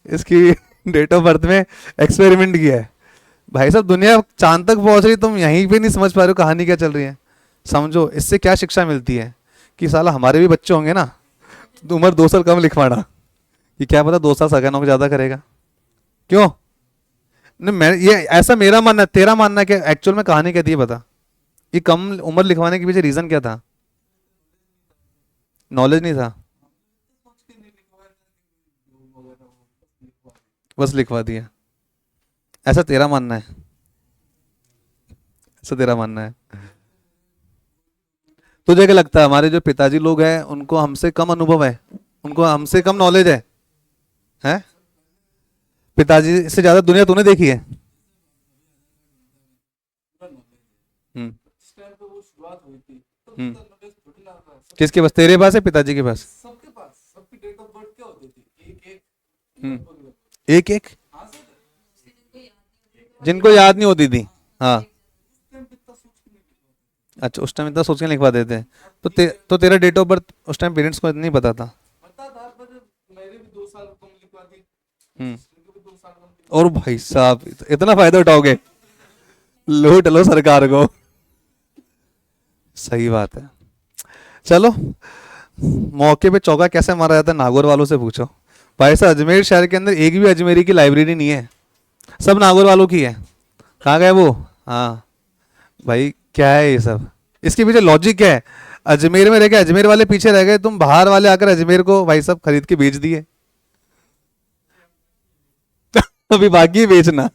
इसकी डेट ऑफ बर्थ में एक्सपेरिमेंट किया है। भाई साहब दुनिया चांद तक पहुंच रही, तुम यहीं पे नहीं समझ पा रहे हो कहानी क्या चल रही है। समझो इससे क्या शिक्षा मिलती है कि साला हमारे भी बच्चे होंगे ना तो उम्र 2 साल कम लिखवाना, कि क्या पता 2 साल सरकार नौकरी ज्यादा करेगा। क्यों? नहीं, मैं ये ऐसा मेरा मानना है, तेरा मानना है कि एक्चुअल में कहानी कहती है बता, ये कम उम्र लिखवाने के पीछे रीजन क्या था? नॉलेज नहीं था, बस लिखवा दिया। ऐसा तेरा मानना है, ऐसा तेरा मानना है। तुझे क्या लगता है हमारे जो पिताजी लोग हैं उनको हमसे कम अनुभव है, उनको हमसे कम नॉलेज है? हैं? पिताजी से ज्यादा दुनिया तूने देखी है? हम्म हम्म किसके पास? तेरे पास है पिताजी के पास? हम्म एक एक जिनको याद नहीं होती थी। हाँ अच्छा, उस टाइम इतना सोच के लिखवा देते हैं। तो तेरा डेट ऑफ बर्थ उस टाइम पेरेंट्स को नहीं पता था? हम्म और भाई साहब इतना फायदा उठाओगे, लूट लो सरकार को। सही बात है। चलो, मौके पे चौका कैसे मारा जाता है नागौर वालों से पूछो। भाई साहब अजमेर शहर के अंदर एक भी अजमेरी की लाइब्रेरी नहीं है, सब नागौर वालों की है। कहाँ गए वो? हाँ भाई क्या है ये सब, इसके पीछे लॉजिक क्या है? अजमेर में रह गए, अजमेर वाले पीछे रह गए, तुम बाहर वाले आकर अजमेर को भाई साहब खरीद के बेच दिए। अभी बाकी है बेचना,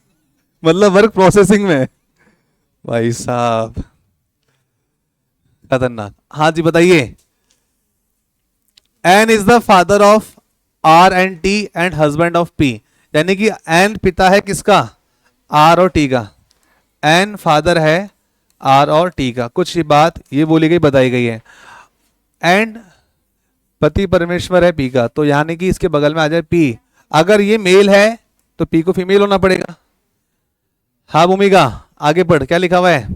मतलब वर्क प्रोसेसिंग में है। भाई साहब खतरनाक। हाँ जी बताइए। N is the father of R and T and husband of P, यानी कि एन पिता है किसका? आर और टी का। एन फादर है आर और टी का। कुछ ही बात ये बोली गई बताई गई है। एंड पति परमेश्वर है पी का, तो यानी कि इसके बगल में आ जाए पी। अगर ये मेल है तो पी को फीमेल होना पड़ेगा। हाँ भूमिका आगे पढ़, क्या लिखा हुआ है?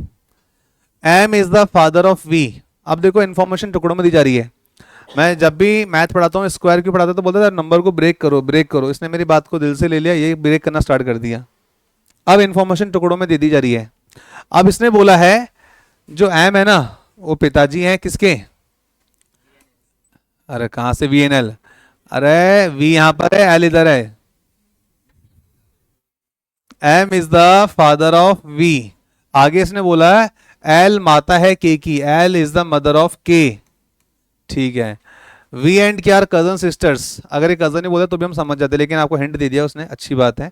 M is the father of V. अब देखो इन्फॉर्मेशन टुकड़ों में दी जा रही है। मैं जब भी मैथ पढ़ाता हूँ, स्क्वायर क्यों पढ़ाता हूँ, तो बोलता था नंबर को ब्रेक करो ब्रेक करो। इसने मेरी बात को दिल से ले लिया, ये ब्रेक करना स्टार्ट कर दिया। अब इन्फॉर्मेशन टुकड़ों में दे दी जा रही है। अब इसने बोला है जो एम है ना वो पिताजी हैं किसके? अरे कहां से वी एन एल? अरे वी यहां पर है, एल इधर है। M is the father of V. आगे इसने बोला है एल माता है के की, L is the mother of K. ठीक है। V and K are cousin sisters. अगर ये कजन ही बोला तो भी हम समझ जाते, लेकिन आपको हिंट दे दिया उसने, अच्छी बात है।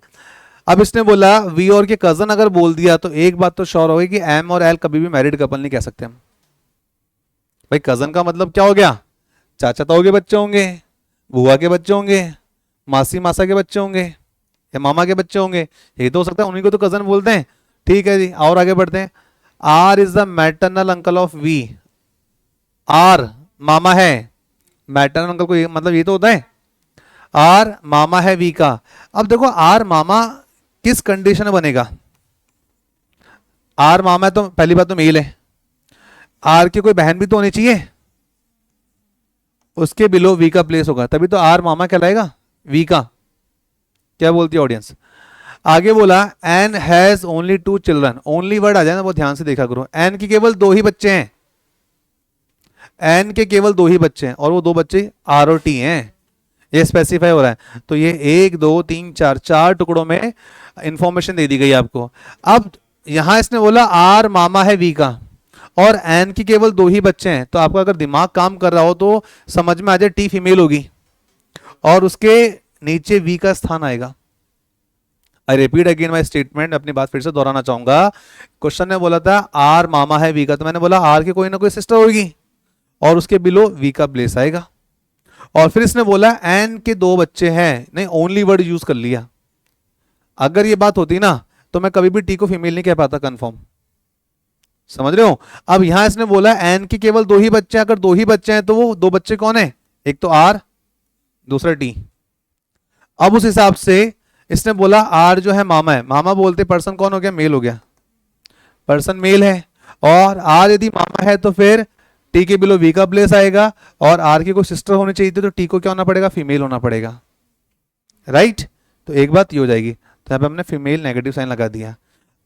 अब इसने बोला वी और के कजन अगर बोल दिया तो एक बात तो श्योर होगी कि एम और एल कभी भी मैरिड कपल नहीं कह सकते हम। भाई कजन का मतलब क्या हो गया? चाचा ताऊ के बच्चे होंगे, बुआ के बच्चे होंगे, मासी मासा के बच्चे होंगे, या मामा के बच्चे होंगे, यही तो हो सकता है, उन्हीं को तो कजन बोलते हैं। ठीक है जी, और आगे बढ़ते हैं। R is the maternal uncle of V. R मामा है, मैटरनल अंकल को मतलब ये तो होता है। आर मामा है वी का। अब देखो आर मामा किस कंडीशन में बनेगा? आर मामा है तो पहली बात तो मेल है। आर की कोई बहन भी तो होनी चाहिए, उसके बिलो वी का प्लेस होगा, तभी तो आर मामा कहलाएगा वी का। क्या बोलती है ऑडियंस? आगे बोला N has only 2 children. Only word आ जाए ना बहुत ध्यान से देखा करो। एन की केवल 2 ही बच्चे हैं, एन के केवल 2 ही बच्चे हैं, और वो 2 बच्चे आर और टी हैं, ये स्पेसिफाई हो रहा है। तो ये 1 2 3 4 4 टुकड़ों में इंफॉर्मेशन दे दी गई आपको। अब यहां इसने बोला आर मामा है वी का और एन की केवल 2 ही बच्चे हैं, तो आपका अगर दिमाग काम कर रहा हो तो समझ में आ जाए टी फीमेल होगी और उसके नीचे वी का स्थान आएगा। I repeat again my statement, अपनी बात फिर से दोहराना चाहूंगा। क्वेश्चन ने बोला था आर मामा है वी का, तो मैंने बोला आर की कोई ना कोई सिस्टर होगी और उसके बिलो वी का प्लेस आएगा। और फिर इसने बोला एन के 2 बच्चे हैं, नहीं ओनली वर्ड यूज कर लिया। अगर ये बात होती ना तो मैं कभी भी टी को फीमेल नहीं कह पाता कंफर्म, समझ रहे हो? अब यहां इसने बोला एन की केवल 2 ही बच्चे हैं, अगर 2 ही बच्चे हैं तो वो 2 बच्चे कौन है? एक तो आर, दूसरा टी। अब उस हिसाब से इसने बोला आर जो है मामा है, मामा बोलते पर्सन कौन हो गया? मेल हो गया, पर्सन मेल है। और आर यदि मामा है तो फिर टी के बिलो वी का प्लेस आएगा, और आर की कोई सिस्टर होनी चाहिए थी तो टी को क्या होना पड़ेगा? फीमेल होना पड़ेगा, राइट? तो एक बात ये हो जाएगी, तो यहां पे हमने फीमेल नेगेटिव साइन लगा दिया।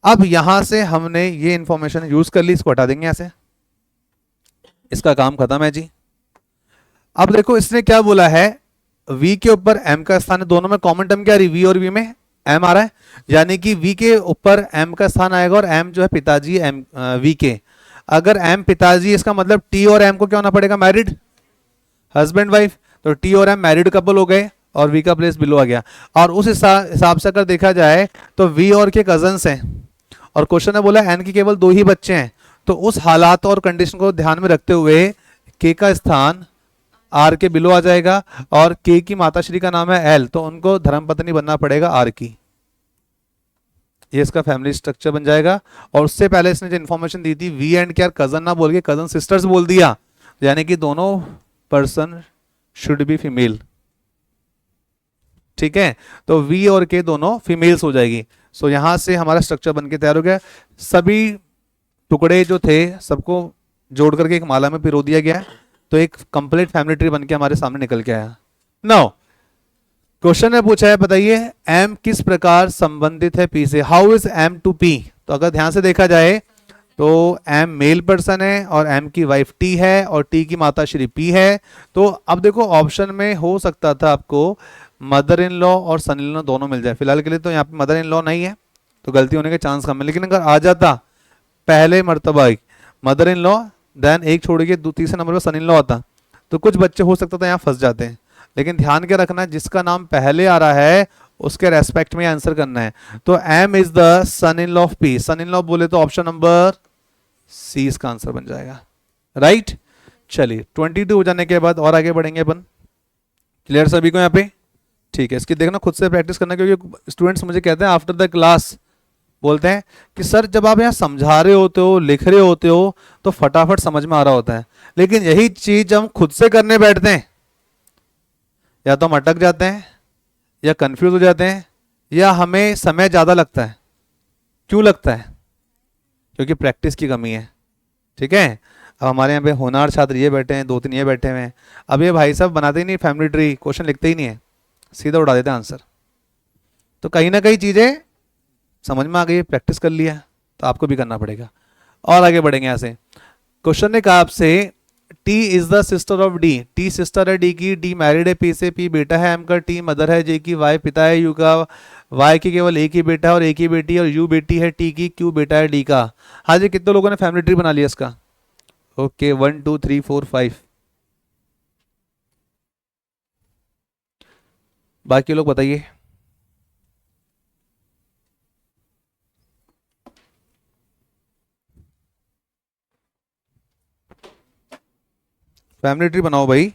अब यहां से हमने ये इंफॉर्मेशन यूज कर ली, इसको हटा देंगे यहां से, इसका काम खत्म है जी। अब देखो इसने क्या बोला है, वी के ऊपर एम का स्थान है, दोनों में कॉमन टर्म क्या आ रही? वी और वी में एम आ रहा है, यानी कि वी के ऊपर एम का स्थान आएगा, और एम जो है पिताजी एम वी के। अगर एम पिताजी, इसका मतलब टी और एम को क्या होना पड़ेगा? Married, husband wife. तो टी और एम मैरिड कपल हो गए और वी का प्लेस बिलो आ गया। और उस हिसाब से अगर देखा जाए तो वी और के कजन्स हैं, और क्वेश्चन ने बोला एन की केवल 2 ही बच्चे हैं, तो उस हालात और कंडीशन को ध्यान में रखते हुए के का स्थान आर के बिलो आ जाएगा, और के की माताश्री का नाम है एल, तो उनको धर्मपत्नी बनना पड़ेगा आर की। ये इसका फैमिली स्ट्रक्चर बन जाएगा। और उससे पहले इसने जो इन्फॉर्मेशन दी थी we and K are cousin ना बोल के कजन सिस्टर्स बोल दिया, यानी कि दोनों पर्सन शुड बी फीमेल। ठीक है, तो वी और के दोनों फीमेल्स हो जाएगी। सो यहां से हमारा स्ट्रक्चर बनके तैयार हो गया। सभी टुकड़े जो थे सबको जोड़ करके एक माला में पिरो दिया गया, तो एक कंप्लीट फैमिली ट्री बनके हमारे सामने निकल के आया। नाउ क्वेश्चन ने पूछा है बताइए एम किस प्रकार संबंधित है पी से? How is M to P? तो अगर ध्यान से देखा जाए तो एम मेल पर्सन है और एम की वाइफ टी है और टी की माता श्री पी है। तो अब देखो ऑप्शन में हो सकता था आपको मदर इन लॉ और सन इन लॉ दोनों मिल जाए, फिलहाल के लिए तो यहाँ पे मदर इन लॉ नहीं है तो गलती होने के चांस कम है, लेकिन अगर आ जाता पहले मर्तबा मदर इन लॉ, देन एक छोड़ के तीसरे नंबर पे सन इन लॉ आता, तो कुछ बच्चे हो सकता था यहाँ फंस जाते हैं। लेकिन ध्यान क्या रखना है, जिसका नाम पहले आ रहा है उसके रेस्पेक्ट में आंसर करना है। तो M is the son in law of P, son in law बोले तो ऑप्शन नंबर सी इसका आंसर बन जाएगा, राइट। चलिए 22 हो जाने के बाद और आगे बढ़ेंगे अपन। क्लियर सभी को यहाँ पे? ठीक है, इसकी देखना खुद से प्रैक्टिस करना, क्योंकि स्टूडेंट्स मुझे कहते हैं आफ्टर द क्लास बोलते हैं कि सर जब आप यहाँ समझा रहे होते हो, लिख रहे होते हो, तो फटाफट समझ में आ रहा होता है, लेकिन यही चीज हम खुद से करने बैठते हैं, या तो हम अटक जाते हैं, या कंफ्यूज हो जाते हैं, या हमें समय ज़्यादा लगता है। क्यों लगता है? क्योंकि प्रैक्टिस की कमी है। ठीक है, अब हमारे यहाँ पे होनहार छात्र ये बैठे हैं, 2-3 ये बैठे हुए हैं। अब ये भाई साहब बनाते ही नहीं फैमिली ट्री, क्वेश्चन लिखते ही नहीं है, सीधा उड़ा देते हैं आंसर। तो कहीं ना कहीं चीज़ें समझ में आ गई, प्रैक्टिस कर लिया, तो आपको भी करना पड़ेगा। और आगे बढ़ेंगे यहाँ से। क्वेश्चन ने कहा आपसे T is the sister of D, T sister है D की, D मैरिड है P से, P बेटा है M का, T मदर है J की, Y पिता है U का, Y की केवल एक ही बेटा और एक ही बेटी, और U बेटी है T की, Q बेटा है D का। हाँ जी, कितने लोगों ने फैमिली ट्री बना लिया इसका? ओके 1 2 3 4 5, बाकी लोग बताइए। फैमिली ट्री बनाओ भाई।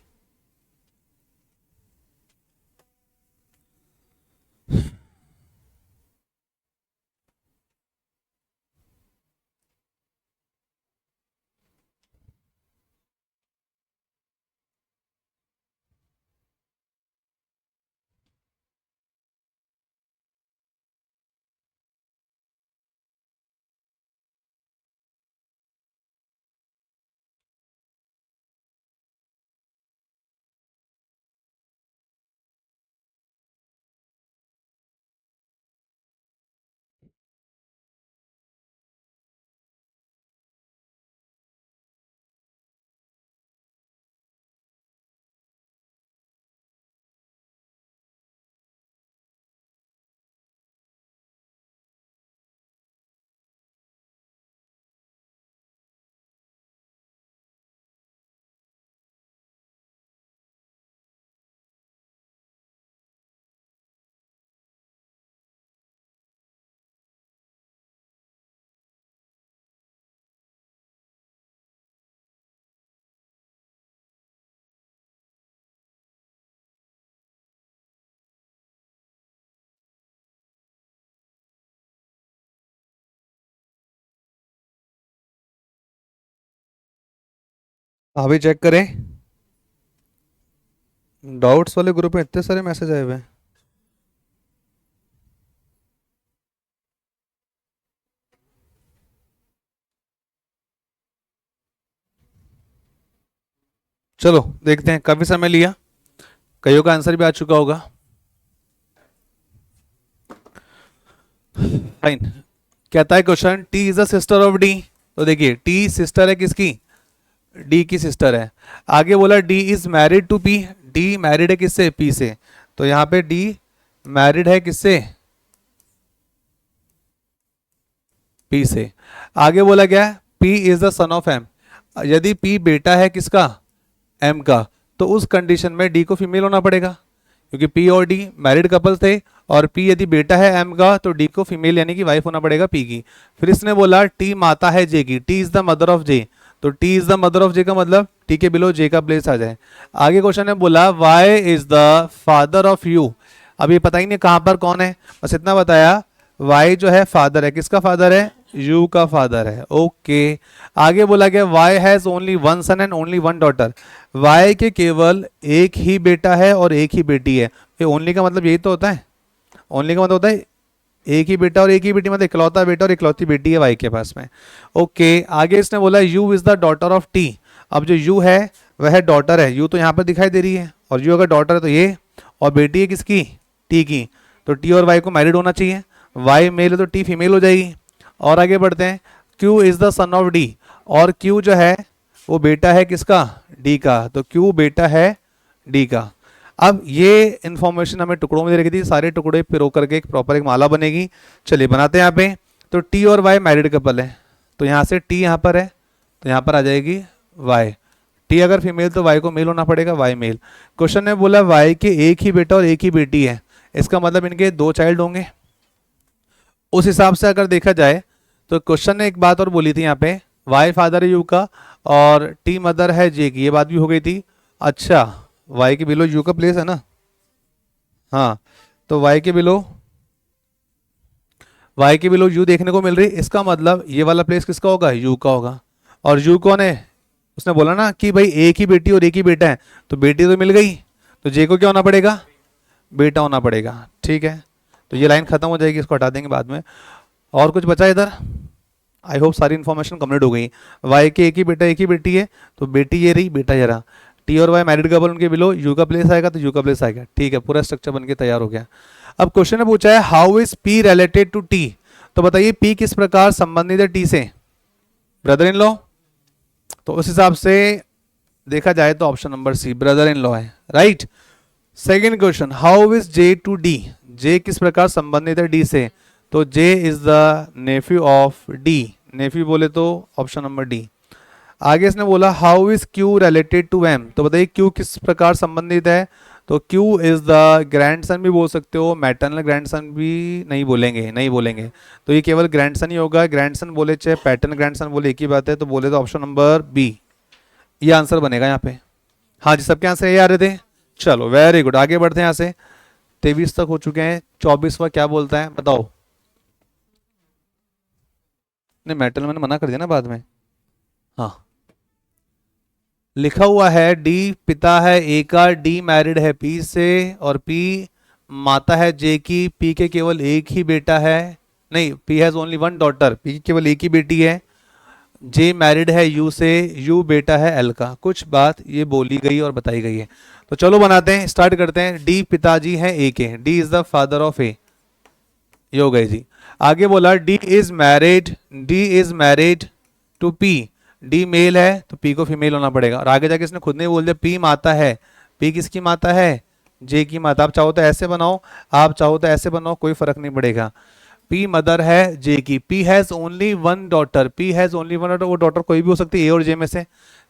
अभी चेक करें, डाउट्स वाले ग्रुप में इतने सारे मैसेज आए हुए हैं। चलो देखते हैं, काफी समय लिया, कईयों का आंसर भी आ चुका होगा। फाइन, कहता है question T is the sister of D. तो देखिए टी सिस्टर है किसकी? डी की सिस्टर है। आगे बोला D is married to P, D married है किससे? पी से। तो यहाँ पे डी मैरिड है किससे? पी से। आगे बोला क्या? P is the son of M. यदि पी बेटा है किसका? एम का, तो उस कंडीशन में डी को फीमेल होना पड़ेगा, क्योंकि पी और डी मैरिड कपल थे, और पी यदि बेटा है एम का तो डी को फीमेल यानी कि वाइफ होना पड़ेगा पी की। फिर इसने बोला टी माता है जे की, T is the mother of J. तो T is the mother of J का मतलब टी के बिलो जे का प्लेस आ जाए। आगे क्वेश्चन ने बोला Y is the father of U. अब ये पता ही नहीं कहां पर कौन है, बस इतना बताया वाई जो है फादर है, किसका फादर है? यू का फादर है। ओके, आगे बोला गया Y has only one son and only one daughter. Y के केवल एक ही बेटा है और एक ही बेटी है। ये ओनली का मतलब यही तो होता है, ओनली का मतलब होता है एक ही बेटा और एक ही बेटी, मतलब इकलौता बेटा और इकलौती बेटी है वाई के पास में। ओके, आगे इसने बोला U is the daughter of T. अब जो यू है वह डॉटर है, यू तो यहाँ पर दिखाई दे रही है, और यू अगर डॉटर है तो ये, और बेटी है किसकी? टी की। तो टी और वाई को मैरिड होना चाहिए, वाई मेल है तो टी फीमेल हो जाएगी। और आगे बढ़ते हैं, Q is the son of D, और Q जो है वो बेटा है किसका? D का। तो Q बेटा है D का। अब ये इंफॉर्मेशन हमें टुकड़ों में दे रखी थी, सारे टुकड़े पिरो करके एक प्रॉपर एक माला बनेगी। चलिए बनाते हैं यहाँ पे। तो T और Y मैरिड कपल है, तो यहाँ से टी यहाँ पर है, तो यहाँ पर आ जाएगी वाई। टी अगर फीमेल तो वाई को मेल होना पड़ेगा, वाई मेल। क्वेश्चन ने बोला वाई के एक ही बेटा और एक ही बेटी है, इसका मतलब इनके 2 चाइल्ड होंगे। उस हिसाब से अगर देखा जाए तो क्वेश्चन ने एक बात और बोली थी यहाँ पे, वाई फादर है यू का और टी मदर है जे की, ये बात भी हो गई थी। अच्छा, वाई के बिलो यू का प्लेस है ना, हाँ, तो वाई के बिलो यू देखने को मिल रही, इसका मतलब ये वाला प्लेस किसका होगा, यू का होगा। और यू कौन है, उसने बोला ना कि भाई एक ही बेटी और एक ही बेटा है, तो बेटी तो मिल गई, तो जे को क्या होना पड़ेगा, बेटा होना पड़ेगा। ठीक है, तो ये लाइन खत्म हो जाएगी, इसको हटा देंगे बाद में। और कुछ बचा इधर, आई होप सारी इन्फॉर्मेशन कंप्लीट हो गई। वाई के एक ही बेटा एक ही बेटी है, तो बेटी ये रही, बेटा ये रहा। टी और वाई मैरिड कपल, उनके बिलो यू का प्लेस आएगा, तो यू का प्लेस आएगा। ठीक है, पूरा स्ट्रक्चर बन के तैयार हो गया। अब क्वेश्चन ने पूछा है how is P related to T, तो बताइए पी किस प्रकार संबंधित है टी से, ब्रदर इन लॉ। तो उस हिसाब से देखा जाए तो option number C brother in law है, right. Second question, how is J to D, J किस प्रकार संबंधित है डी से, तो J is the nephew of D, nephew बोले तो ऑप्शन नंबर डी। आगे इसने बोला how is Q related to M, तो बताइए क्यू किस प्रकार संबंधित है, तो क्यू इज द ग्रैंडसन भी बोल सकते हो, मैटरनल ग्रैंडसन भी नहीं बोलेंगे, तो ये केवल ग्रैंडसन ही होगा। ग्रैंडसन बोले चाहे पैटर्न ग्रैंडसन बोले एक ही बात है, तो बोले तो ऑप्शन नंबर बी ये आंसर बनेगा यहाँ पे। हाँ जी, सबके आंसर ये आ रहे थे। चलो वेरी गुड, आगे बढ़ते हैं यहाँ से। 23 तक हो चुके हैं, 24वां क्या बोलता है बताओ। नहीं, मैटरनल मैंने मना कर दिया ना बाद में। हाँ, लिखा हुआ है डी पिता है ए का, डी मैरिड है पी से, और पी माता है जे की, पी के केवल एक ही बेटा है, नहीं, P has only one daughter, P की केवल एक ही बेटी है। जे मैरिड है यू से, यू बेटा है एल का। कुछ बात ये बोली गई और बताई गई है, तो चलो बनाते हैं, स्टार्ट करते हैं। डी पिताजी हैं ए के, D is the father of A, ये हो गई जी। आगे बोला D is married to P, D male है तो पी को फीमेल होना पड़ेगा। और आगे जाके इसने खुद ने बोल दिया पी माता है, पी किसकी माता है, जे की माता। आप चाहो तो ऐसे बनाओ, आप चाहो तो ऐसे बनाओ, कोई फर्क नहीं पड़ेगा। पी मदर है जे की, P has only one daughter, P has only one daughter, वो डॉटर कोई भी हो सकती है ए और जे में से।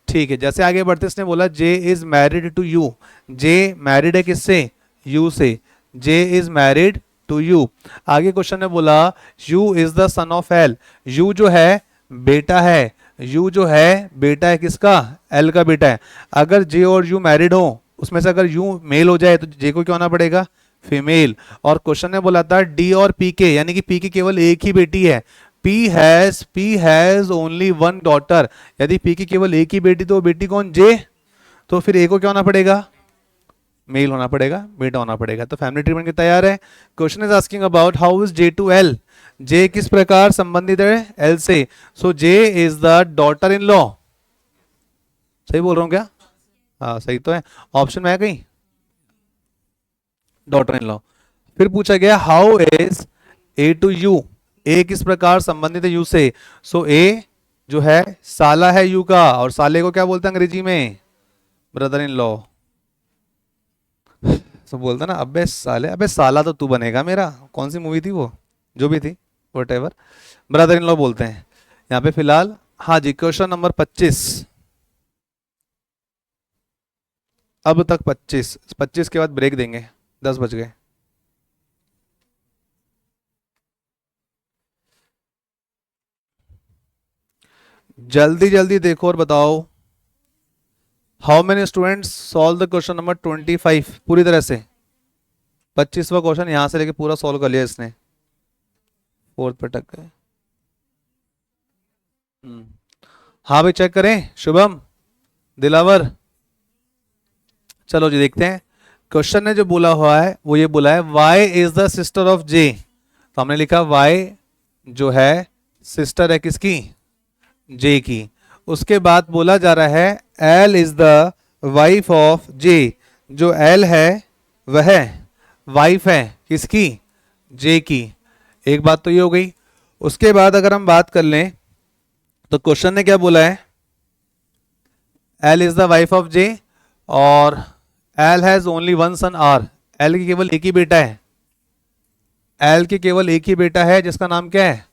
ठीक है, जैसे आगे बढ़ते इसने बोला J is married to U, J married है किससे, यू से, J is married to U. आगे क्वेश्चन ने बोला U is the son of L, U जो है बेटा है, यू जो है बेटा है किसका, एल का बेटा है। अगर जे और यू मैरिड हो, उसमें से अगर यू मेल हो जाए तो जे को क्या होना पड़ेगा, फीमेल। और क्वेश्चन ने बोला था डी और पी के, यानी कि पी की केवल एक ही बेटी है, P has only one daughter, यदि पी की केवल एक ही बेटी तो बेटी कौन, जे, तो फिर ए को क्या होना पड़ेगा, मेल होना पड़ेगा, बेटा होना पड़ेगा। तो फैमिली ट्री बन के तैयार है। Question is asking about how is J to L, J किस प्रकार संबंधित है एल से, so J is the daughter in law. सही बोल रहा हूं क्या, हाँ सही तो है, ऑप्शन में है कहीं डॉटर इन लॉ। फिर पूछा गया how is A to U, A किस प्रकार संबंधित है यू से, सो ए जो है साला है यू का, और साले को क्या बोलते हैं अंग्रेजी में, ब्रदर इन लॉ। तो बोलता ना अबे साले, अबे साला तो तू बनेगा मेरा, कौन सी मूवी थी वो, जो भी थी व्हाटएवर, ब्रदर इन लॉ बोलते हैं यहाँ पे फिलहाल। हाँ जी, क्वेश्चन नंबर 25, अब तक 25 के बाद ब्रेक देंगे, 10 बज गए। जल्दी जल्दी देखो और बताओ how many students solve the question number 25 पूरी तरह से। 25वां क्वेश्चन यहां से लेके पूरा सॉल्व कर लिया इसने, 4th पे टक गए। हाँ भाई चेक करें, शुभम, दिलावर, चलो जी देखते हैं। क्वेश्चन ने जो बोला हुआ है वो ये बोला है Y is the sister of J, तो हमने लिखा वाई जो है सिस्टर है किसकी, जे की। उसके बाद बोला जा रहा है L is the wife of J, जो एल है वह वाइफ है किसकी, जे की। एक बात तो ये हो गई। उसके बाद अगर हम बात कर लें तो क्वेश्चन ने क्या बोला है, L is the wife of J और L has only one son R, L की केवल एक ही बेटा है, एल की केवल एक ही बेटा है जिसका नाम क्या है,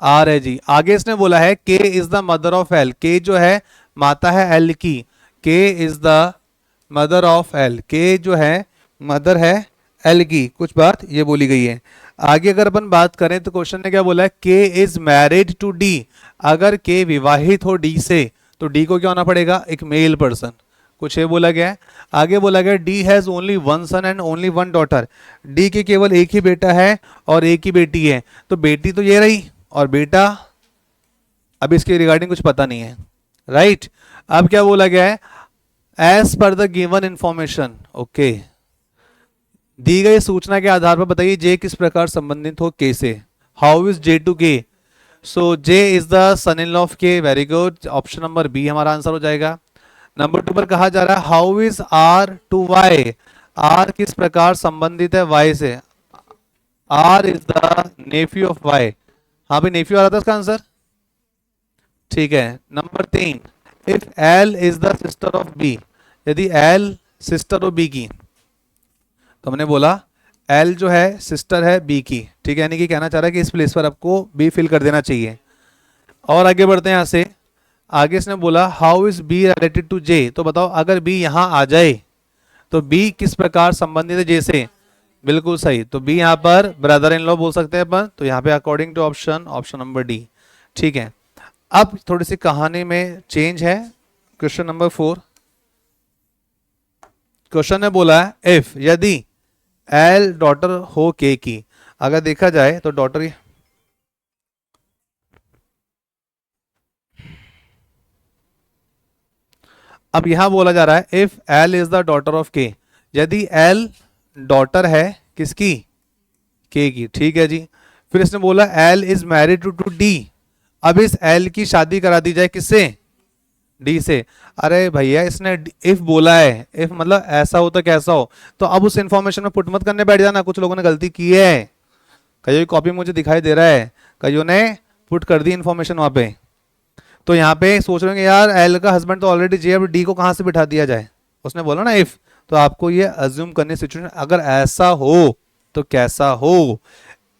आर है जी। आगे इसने बोला है के is the mother of L, के जो है माता है एल की, के is the mother of L, के जो है मदर है एल की, कुछ बात ये बोली गई है। आगे अगर अपन बात करें तो क्वेश्चन ने क्या बोला है, के इज मैरिड टू डी, अगर के विवाहित हो डी से तो डी को क्या होना पड़ेगा, एक मेल पर्सन, कुछ ये बोला गया है। आगे बोला गया D has only one son and only one daughter, D के केवल एक ही बेटा है और एक ही बेटी है, तो बेटी तो ये रही और बेटा अब इसके रिगार्डिंग कुछ पता नहीं है, राइट। अब क्या बोला गया है, as per the given information, okay, दी गई सूचना के आधार पर बताइए जे किस प्रकार संबंधित हो के से। How is J to K, so J is the son in law of K, very good, option number B हमारा आंसर हो जाएगा। नंबर 2 पर कहा जा रहा है how is R to Y, R किस प्रकार संबंधित है वाई से, R is the nephew of Y, हाँ भाई नेफ्यू आ रहा था इसका आंसर, ठीक है। Number 3, if L is the sister of B, यदि एल सिस्टर हो बी की, तो हमने बोला एल जो है सिस्टर है बी की, ठीक है, यानी कि कहना चाह रहा है कि इस प्लेस पर आपको बी फिल कर देना चाहिए। और आगे बढ़ते हैं यहाँ से, आगे इसने बोला how is B related to J, तो बताओ अगर बी यहाँ आ जाए तो बी किस प्रकार संबंधित है जे से, बिल्कुल सही, तो बी यहाँ पर ब्रदर इन लॉ बोल सकते हैं अपन, तो यहाँ पे according to option, option number D, ठीक है। अब थोड़ी सी कहानी में चेंज है, क्वेश्चन नंबर 4, क्वेश्चन ने बोला है इफ, यदि एल डॉटर हो के की, अगर देखा जाए तो डॉटर, अब यहां बोला जा रहा है if L is the daughter of के, यदि एल डॉटर है किसकी, के की, ठीक है जी। फिर इसने बोला L is married to D, अब इस एल की शादी करा दी जाए किससे, डी से। अरे भैया इसने इफ बोला है, इफ मतलब ऐसा हो तो कैसा हो, तो अब उस इंफॉर्मेशन में पुट मत करने बैठ जाना, कुछ लोगों ने गलती की है, कईयों की कॉपी मुझे दिखाई दे रहा है, कईयों ने पुट कर दी इंफॉर्मेशन वहां पे, तो यहाँ पे सोच रहे हो यार एल का हस्बैंड तो ऑलरेडी जे, अब डी को कहाँ से बिठा दिया जाए, उसने बोला ना इफ, तो आपको ये अज्यूम करने सिचुएशन, अगर ऐसा हो तो कैसा हो,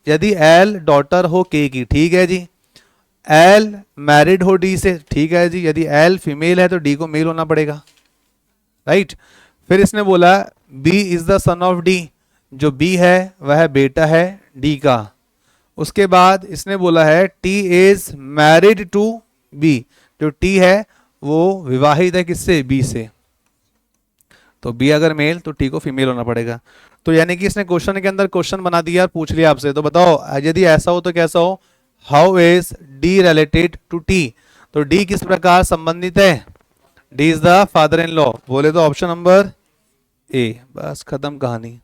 यदि एल डॉटर हो के की, ठीक है जी, एल मैरिड हो डी से, ठीक है जी, यदि एल फीमेल है तो डी को मेल होना पड़ेगा, राइट। फिर इसने बोला B is the son of D, जो बी है वह बेटा है डी का। उसके बाद इसने बोला है T is married to B, जो टी है वो विवाहित है किससे, बी से, तो बी अगर मेल तो टी को फीमेल होना पड़ेगा। तो यानी कि इसने क्वेश्चन के अंदर क्वेश्चन बना दिया और पूछ लिया आपसे, तो बताओ यदि ऐसा हो तो कैसा हो, how is D related to T, तो डी किस प्रकार संबंधित है, D is the father in law, बोले तो ऑप्शन नंबर ए, बस खत्म कहानी,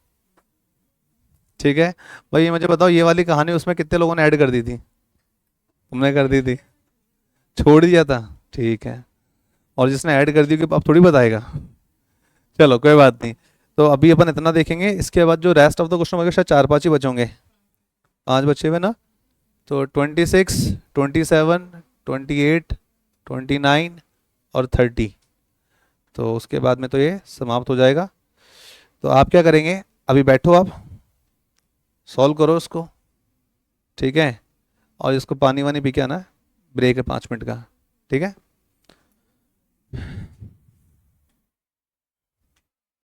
ठीक है। भाई ये मुझे बताओ ये वाली कहानी उसमें कितने लोगों ने ऐड कर दी थी, तुमने कर दी थी, छोड़ दिया था, ठीक है, और जिसने ऐड कर दी कि अब थोड़ी बताएगा, चलो कोई बात नहीं। तो अभी अपन इतना देखेंगे, इसके बाद जो रेस्ट ऑफ द क्वेश्चन होंगे शायद 4-5 ही बचे होंगे, 5 बचे हुए ना, तो 26, 27, 28, 29 और 30, तो उसके बाद में तो ये समाप्त हो जाएगा। तो आप क्या करेंगे, अभी बैठो आप सॉल्व करो इसको, ठीक है, और इसको पानी वानी पी के आना, ब्रेक है 5 मिनट का, ठीक है।